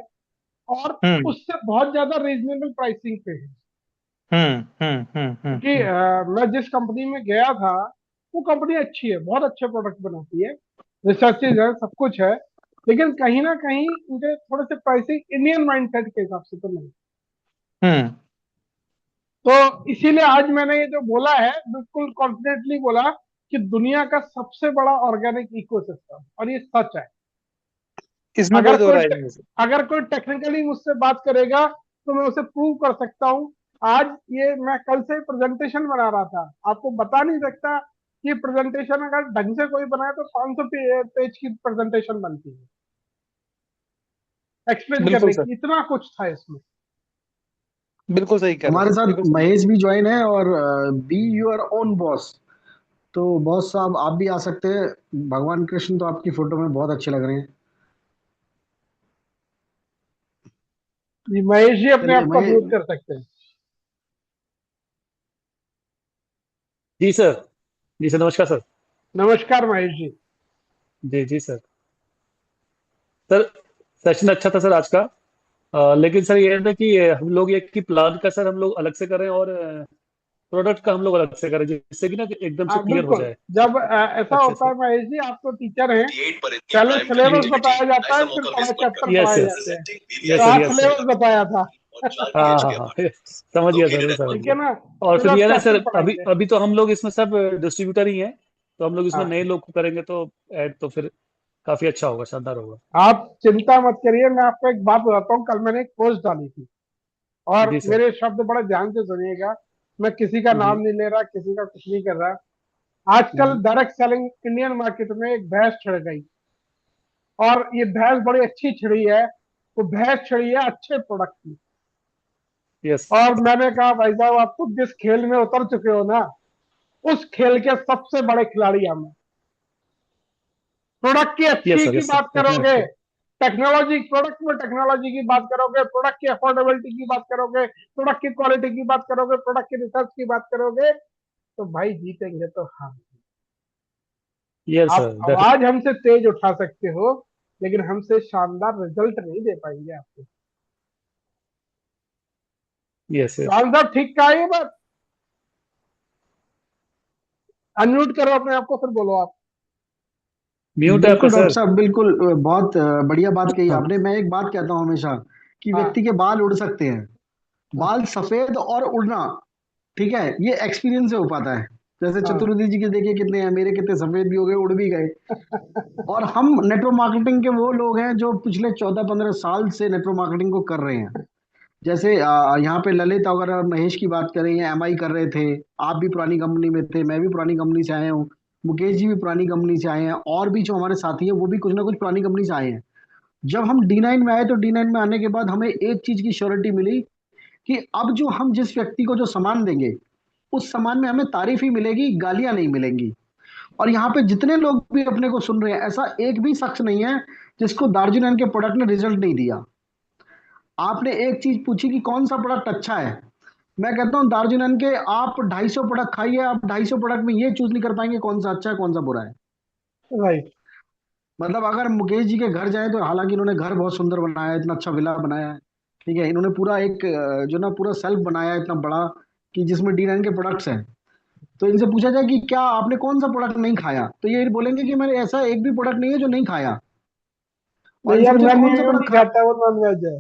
और हम्म उससे बहुत ज्यादा रीजनेबल प्राइसिंग पे है। क्योंकि हम्म। मैं जिस कंपनी में गया था, वो कंपनी अच्छी है, बहुत अच्छे प्रोडक्ट बनाती है, रिसर्चेज है, सब कुछ है, लेकिन कहीं ना कहीं उनके थोड़े से प्राइसिंग इंडियन माइंडसेट के हिसाब से तो नहीं। हम्म। तो इसीलिए आज मैंने ये जो बोला है, बिल्कुल कॉन्फिडेंटली बोला कि दुनिया का सबसे बड़ा ऑर्गेनिक इकोसिस्टम, और ये सच है। इसमें कोई अगर दो कोई राय नहीं है सर। अगर कोई टेक्निकली मुझसे बात करेगा तो मैं उसे प्रूव कर सकता हूँ। आज ये मैं कल से प्रेजेंटेशन बना रहा था, आपको बता नहीं सकता कि प्रेजेंटेशन अगर ढंग से कोई बनाए तो 500 पेज की प्रेजेंटेशन बनती है एक्सप्लेन बिल्कुल करने सर, की, इतना कुछ था इसमें। बिल्कुल सही कह रहे हो हमारे सर, साथ बिल्कुल सही। महेश भी ज्वाइन है, और बी योर ओन बॉस। तो बॉस साहब आप भी आ सकते हैं। भगवान कृष्ण तो आपकी फोटो में बहुत अच्छे लग रहे हैं। जी, महेश जी अपने चलिए आप को मैं। म्यूट कर सकते हैं। जी सर। जी सर, नमस्कार सर। नमस्कार महेश जी। जी जी सर। सर, सेशन अच्छा था सर आज का। लेकिन सर ये है ना कि हम लोग ये कि प्लान का सर हम लोग अलग से करें और प्रोडक्ट का हम लोग अलग से करें, जिससे कि ना कि एकदम से हाँ क्लियर हो बिल्कुल। जाए जब ऐसा अच्छे होता से। है महेश जी, आप तो टीचर हैं, 28 पर इनकी पहले प्राइम टाइम सिलेबस एक्टिविटी बताया जाता ऐसा है, फिर मौका पढ़ा मिस मत चैप्टर करो। यस पढ़ाए यस जाते हैं। यस तो सर, आज यस सर। सिलेबस बताया था। और 4 हाँ पीएच हाँ के हाँ, अपार्ट समझ गया लोग सर, इन्हें मैं रेफर समझ ठीक है गया। ना, और फिर फिर आप ये है ना सर, चैप्टर अभी पढ़ाएंगे। अभी तो हम लोग इसमें सब डिस्ट्रीब्यूटर ही हैं, तो हम लोग इसमें हाँ, नए लोग को करेंगे तो ऐड तो फिर काफी अच्छा होगा, शानदार होगा। आप चिंता मत करिए, मैं आपको एक बात बताता हूँ। कल मैंने एक पोस्ट डाली थी, और जी सर। मेरे शब्द बड़े ध्यान से सुनिएगा। मैं किसी का नाम जी नहीं ले रहा, किसी का कुछ नहीं कर रहा। आजकल जी। डायरेक्ट सेलिंग इंडियन मार्केट में एक भैंस छिड़ गई, और ये भैंस बड़ी अच्छी छिड़ी है। वो भैंस छिड़ी है अच्छे प्रोडक्ट की। यस और मैंने कहा भाई साहब, आप तो जिस खेल में उतर चुके हो ना, उस खेल के सबसे बड़े खिलाड़ी हम हैं। प्रोडक्ट की अच्छी की यस सर, बात करोगे, डेफिनेटली। टेक्नोलॉजी, प्रोडक्ट में टेक्नोलॉजी की बात करोगे, प्रोडक्ट की अफोर्डेबिलिटी की बात करोगे, प्रोडक्ट की क्वालिटी की बात करोगे, प्रोडक्ट की रिसर्च की बात करोगे, तो भाई जीतेंगे तो हम। यस आप सर, आवाज हमसे तेज उठा सकते हो, लेकिन हमसे शानदार रिजल्ट नहीं दे पाएंगे आपको। Yes yes. चौहान साहब, ठीक कहा ये बात? अनम्यूट करो अपने आप को, फिर बोलो आप। म्यूट है आपका बिल्कुल डॉक्टर सर। साहब, बिल्कुल बहुत बढ़िया बात कही हाँ आपने। मैं एक बात कहता हूँ हमेशा कि हाँ व्यक्ति के बाल उड़ सकते हैं। हाँ बाल सफेद और उड़ना, ठीक है, ये एक्सपीरियंस से हो पाता है। जैसे हाँ। चतुर्वेदी जी के देखिए कितने हैं, मेरे कितने सफेद भी हो गए, उड़ भी गए। और हम नेटवर्क मार्केटिंग के वो लोग हैं जो पिछले 14-15 साल से नेटवर्क मार्केटिंग को कर रहे हैं। जैसे यहाँ पे ललित अगर और महेश की बात करें, या एमआई कर रहे थे। आप भी पुरानी कंपनी में थे, मैं भी पुरानी कंपनी से आया हूँ। मुकेश जी भी पुरानी कंपनी से आए हैं, और भी जो हमारे साथी हैं वो भी कुछ ना कुछ पुरानी कंपनी से आए हैं। जब हम D9 में आए तो D9 में आने के बाद हमें एक चीज की श्योरिटी मिली कि अब जो हम जिस व्यक्ति को जो सामान देंगे, उस सामान में हमें तारीफ ही मिलेगी, गालियां नहीं मिलेंगी। और यहाँ पे जितने लोग भी अपने को सुन रहे हैं, ऐसा एक भी शख्स नहीं है जिसको दार्जिलिंग के प्रोडक्ट ने रिजल्ट नहीं दिया। आपने एक चीज पूछी कि कौन सा प्रोडक्ट अच्छा है। मैं कहता हूँ दार्जिलिंग के आप 250 प्रोडक्ट खाइए, आप 250 प्रोडक्ट में ये चूज नहीं कर पाएंगे कौन सा अच्छा है कौन सा बुरा है। राइट। मतलब अगर मुकेश जी के घर जाए तो, हालांकि इन्होंने घर बहुत सुंदर बनाया है, इतना अच्छा विला बनाया है, ठीक है, इन्होंने पूरा एक जो ना पूरा सेल्फ बनाया है इतना बड़ा, कि जिसमें D9 के प्रोडक्ट्स हैं। तो इनसे पूछा जाए कि क्या आपने कौन सा प्रोडक्ट नहीं खाया, तो ये बोलेंगे कि मैंने ऐसा एक भी प्रोडक्ट नहीं है जो नहीं खाया। और नहीं इनसे यार, पूछे नॉन कौन सा वेज नहीं प्रोडक्ट खा, खाता है, वो नॉन वेज है।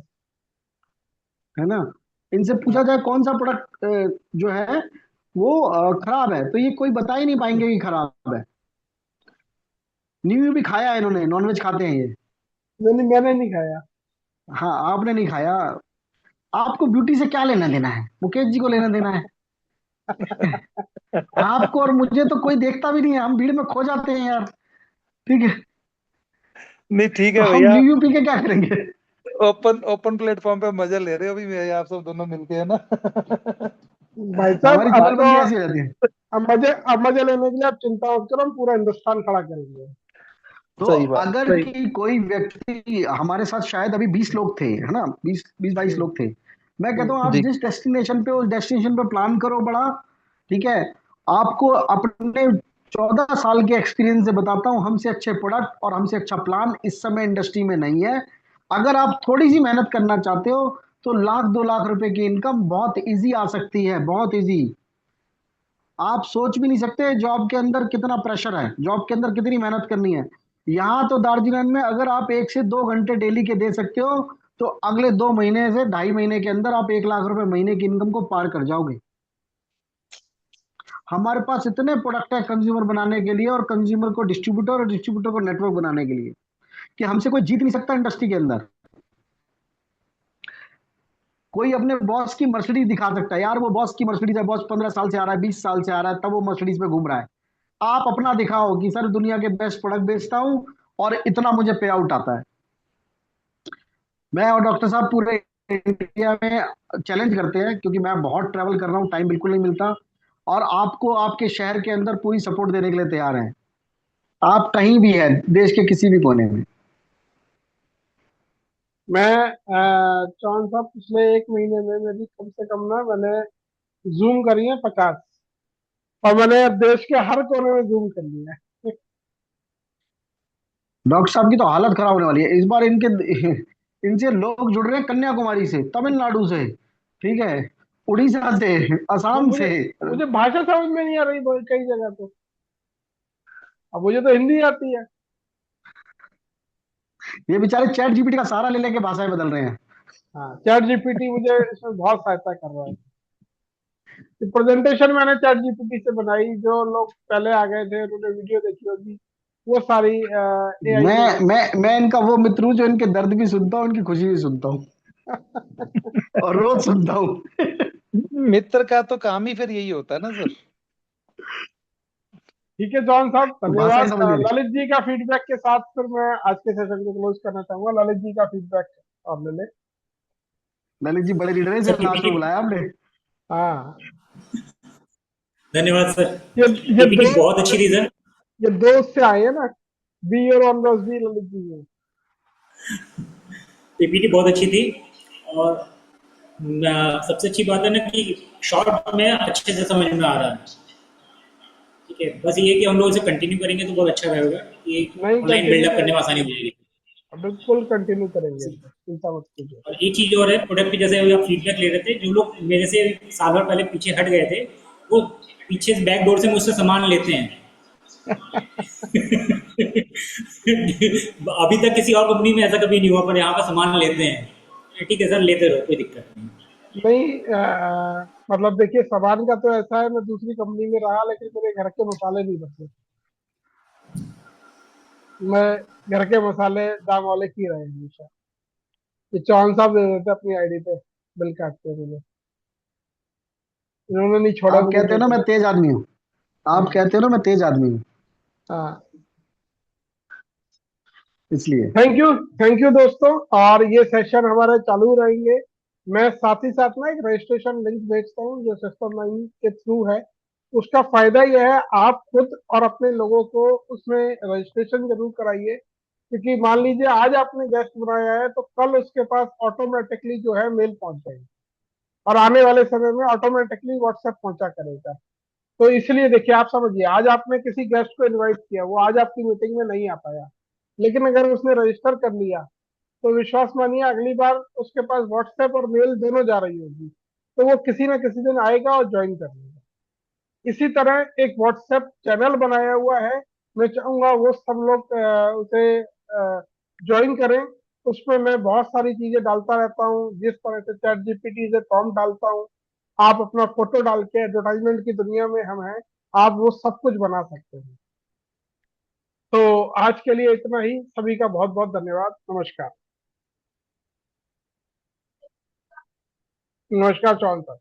है ना, इनसे पूछा जाए कौन सा प्रोडक्ट जो है वो खराब है, तो ये कोई बता ही नहीं पाएंगे कि खराब है। न्यू भी खाया है इन्होंने, नॉनवेज खाते हैं ये। मैंने नहीं खाया। हाँ, आपने नहीं खाया। आपको ब्यूटी से क्या लेना देना है, मुकेश जी को लेना देना है। आपको और मुझे तो कोई देखता भी नहीं है, हम भीड़ में खो जाते हैं यार। ठीक है, नहीं ठीक तो है हम भैया, न्यू पी के क्या करेंगे। ओपन ओपन प्लेटफॉर्म पे मजे ले रहे हो अभी मैं आप सब दोनों मिलके, है ना? भाई साहब हमारी अब तो जुगलबंदी ऐसी हो जाती है। अब मजे लेने के लिए आप चिंता मत करो, हम पूरा हिंदुस्तान खड़ा करेंगे। तो सही बात, अगर सही। कि कोई व्यक्ति हमारे साथ, शायद अभी 20 लोग थे, है ना, 20-22 हम्म, लोग थे। मैं कहता हम्म। हूँ आप जी। जिस डेस्टिनेशन पे, उस डेस्टिनेशन पे प्लान करो बड़ा। ठीक है, आपको अपने 14 साल के एक्सपीरियंस से बताता हूँ, हमसे अच्छे प्रोडक्ट और हमसे अच्छा प्लान इस समय इंडस्ट्री में नहीं है। अगर आप थोड़ी सी मेहनत करना चाहते हो तो 1-2 लाख रुपए की इनकम बहुत इजी आ सकती है, बहुत इजी। आप सोच भी नहीं सकते जॉब के अंदर कितना प्रेशर है, जॉब के अंदर कितनी मेहनत करनी है। यहाँ तो दार्जिलिंग में अगर आप 1 से 2 घंटे डेली के दे सकते हो, तो अगले 2 महीने से 2.5 महीने के अंदर आप 1 लाख रुपए महीने की इनकम को पार कर जाओगे। हमारे पास इतने प्रोडक्ट है कंज्यूमर बनाने के लिए, और कंज्यूमर को डिस्ट्रीब्यूटर, और डिस्ट्रीब्यूटर को नेटवर्क बनाने के लिए, कि हमसे कोई जीत नहीं सकता इंडस्ट्री के अंदर। कोई अपने बॉस की मर्सिडीज दिखा सकता है, यार वो बॉस की मर्सिडीज है, बॉस 15 साल से आ रहा है, 20 साल से आ रहा है, तब वो मर्सिडीज पे घूम रहा है। आप अपना दिखाओ कि सर दुनिया के बेस्ट प्रोडक्ट बेचता हूं और इतना मुझे पे आउट आता है। मैं और डॉक्टर साहब पूरे इंडिया में चैलेंज करते हैं, क्योंकि मैं बहुत ट्रैवल कर रहा हूँ, टाइम बिल्कुल नहीं मिलता। और आपको आपके शहर के अंदर पूरी सपोर्ट देने के लिए तैयार हैं, आप कहीं भी है देश के किसी भी कोने में। मैं चौहान साहब पिछले 1 महीने में मेरी कम से कम ना, मैंने जूम करी है 50, और मैंने देश के हर कोने में जूम कर लिया है। डॉक्टर साहब की तो हालत खराब होने वाली है इस बार। इनके इनसे लोग जुड़ रहे हैं कन्याकुमारी से, तमिलनाडु से, ठीक है, उड़ीसा से, नहीं, असम मुझे से। मुझे भाषा समझ में नहीं आ रही कई जगह तो। अब मुझे तो हिंदी आती है। ये बेचारे चैट जीपीटी का सहारा ले लेके भाषाएं बदल रहे हैं। हाँ, चैट जीपीटी मुझे इसमें बहुत सहायता कर रहा है। प्रेजेंटेशन मैंने चैट जीपीटी से बनाई, जो लोग पहले आ गए थे उन्होंने वीडियो देखी होगी, वो सारी एआई ने मैं इनका वो मित्र हूँ जो इनके दर्द भी सुनता हूँ, उनकी खुशी भी सुनता हूँ, और रोज सुनता हूँ। मित्र का तो काम ही फिर यही होता है ना सर। ठीक है जॉन साहब, तो भाषाएं धन्यवाद। समझ गए। ललित जी का फीडबैक के साथ फिर मैं आज के सेशन को क्लोज करना चाहूंगा। ललित जी का फीडबैक और ले ले। ललित जी बड़े लीडर हैं, सर इसलिए लास्ट में पीपीटी, बुलाया आपने। हाँ, धन्यवाद सर। ये ये पीपीटी दो बहुत अच्छी थी सर। ये दो उससे आए हैं ना, बी और ऑन रोज भी ललित जी हैं। पीपीटी बहुत अच्छी थी, और सबसे अच्छी बात है ना कि शॉर्ट में अच्छे से समझ में आ रहा है। ठीक है, बस ये कि हम लोग इसे कंटिन्यू करेंगे तो बहुत अच्छा रहेगा, कि नहीं, ऑनलाइन कंटिन्यू बिल्डअप करने में आसानी करेंगे, हो जाएगी। बिल्कुल कंटिन्यू करेंगे इसे, चिंता मत कीजिए। और एक चीज़ और है, प्रोडक्ट पे जैसे अभी आप फीडबैक ले रहे थे, जो लोग मेरे से साल भर पहले पीछे हट गए थे, वो पीछे बैक डोर से मुझसे सामान लेते हैं। अभी तक किसी और कंपनी में ऐसा कभी नहीं हुआ, पर यहाँ का सामान लेते हैं। ठीक है सर, लेते रहो, कोई दिक्कत नहीं। नहीं, मतलब देखिए, सामान का तो ऐसा है, मैं दूसरी कंपनी में रहा लेकिन मेरे घर के मसाले नहीं बचे। मैं घर के मसाले दाम वाले की रहे हमेशा। ये चौहान साहब दे देते अपनी आईडी पे, बिल काटते मुझे। इन्होंने नहीं छोड़ा आप मुझे कहते हो ना देते मैं हुए। तेज आदमी हूँ, आप हाँ, कहते हो ना मैं तेज आदमी हूँ, हाँ। इसलिए। थैंक यू, थैंक यू दोस्तों, और ये सेशन हमारे चालू रहेंगे। मैं साथ ही साथ ना एक रजिस्ट्रेशन लिंक भेजता हूँ जो सिस्टम 9 के थ्रू है। उसका फायदा यह है, आप खुद और अपने लोगों को उसमें रजिस्ट्रेशन जरूर कराइए, क्योंकि मान लीजिए आज आपने गेस्ट बनाया है तो कल उसके पास ऑटोमेटिकली जो है मेल पहुंच जाएगी, और आने वाले समय में ऑटोमेटिकली व्हाट्सएप पहुंचा करेगा। तो इसलिए देखिए, आप समझिए, आज आपने किसी गेस्ट को इनवाइट किया, वो आज आपकी मीटिंग में नहीं आ पाया, लेकिन अगर उसने रजिस्टर कर लिया तो विश्वास मानिए अगली बार उसके पास व्हाट्सएप और मेल दोनों जा रही होगी, तो वो किसी ना किसी दिन आएगा और ज्वाइन कर लेगा। इसी तरह एक व्हाट्सएप चैनल बनाया हुआ है, मैं चाहूंगा वो सब लोग उसे ज्वाइन करें। उसमें मैं बहुत सारी चीजें डालता रहता हूँ, जिस तरह से चैट जीपीटी से प्रॉम्प्ट डालता हूँ, आप अपना फोटो डाल के एडवर्टाइजमेंट की दुनिया में हम हैं, आप वो सब कुछ बना सकते हैं। तो आज के लिए इतना ही, सभी का बहुत बहुत धन्यवाद। नमस्कार। नमस्कार चौहान सर।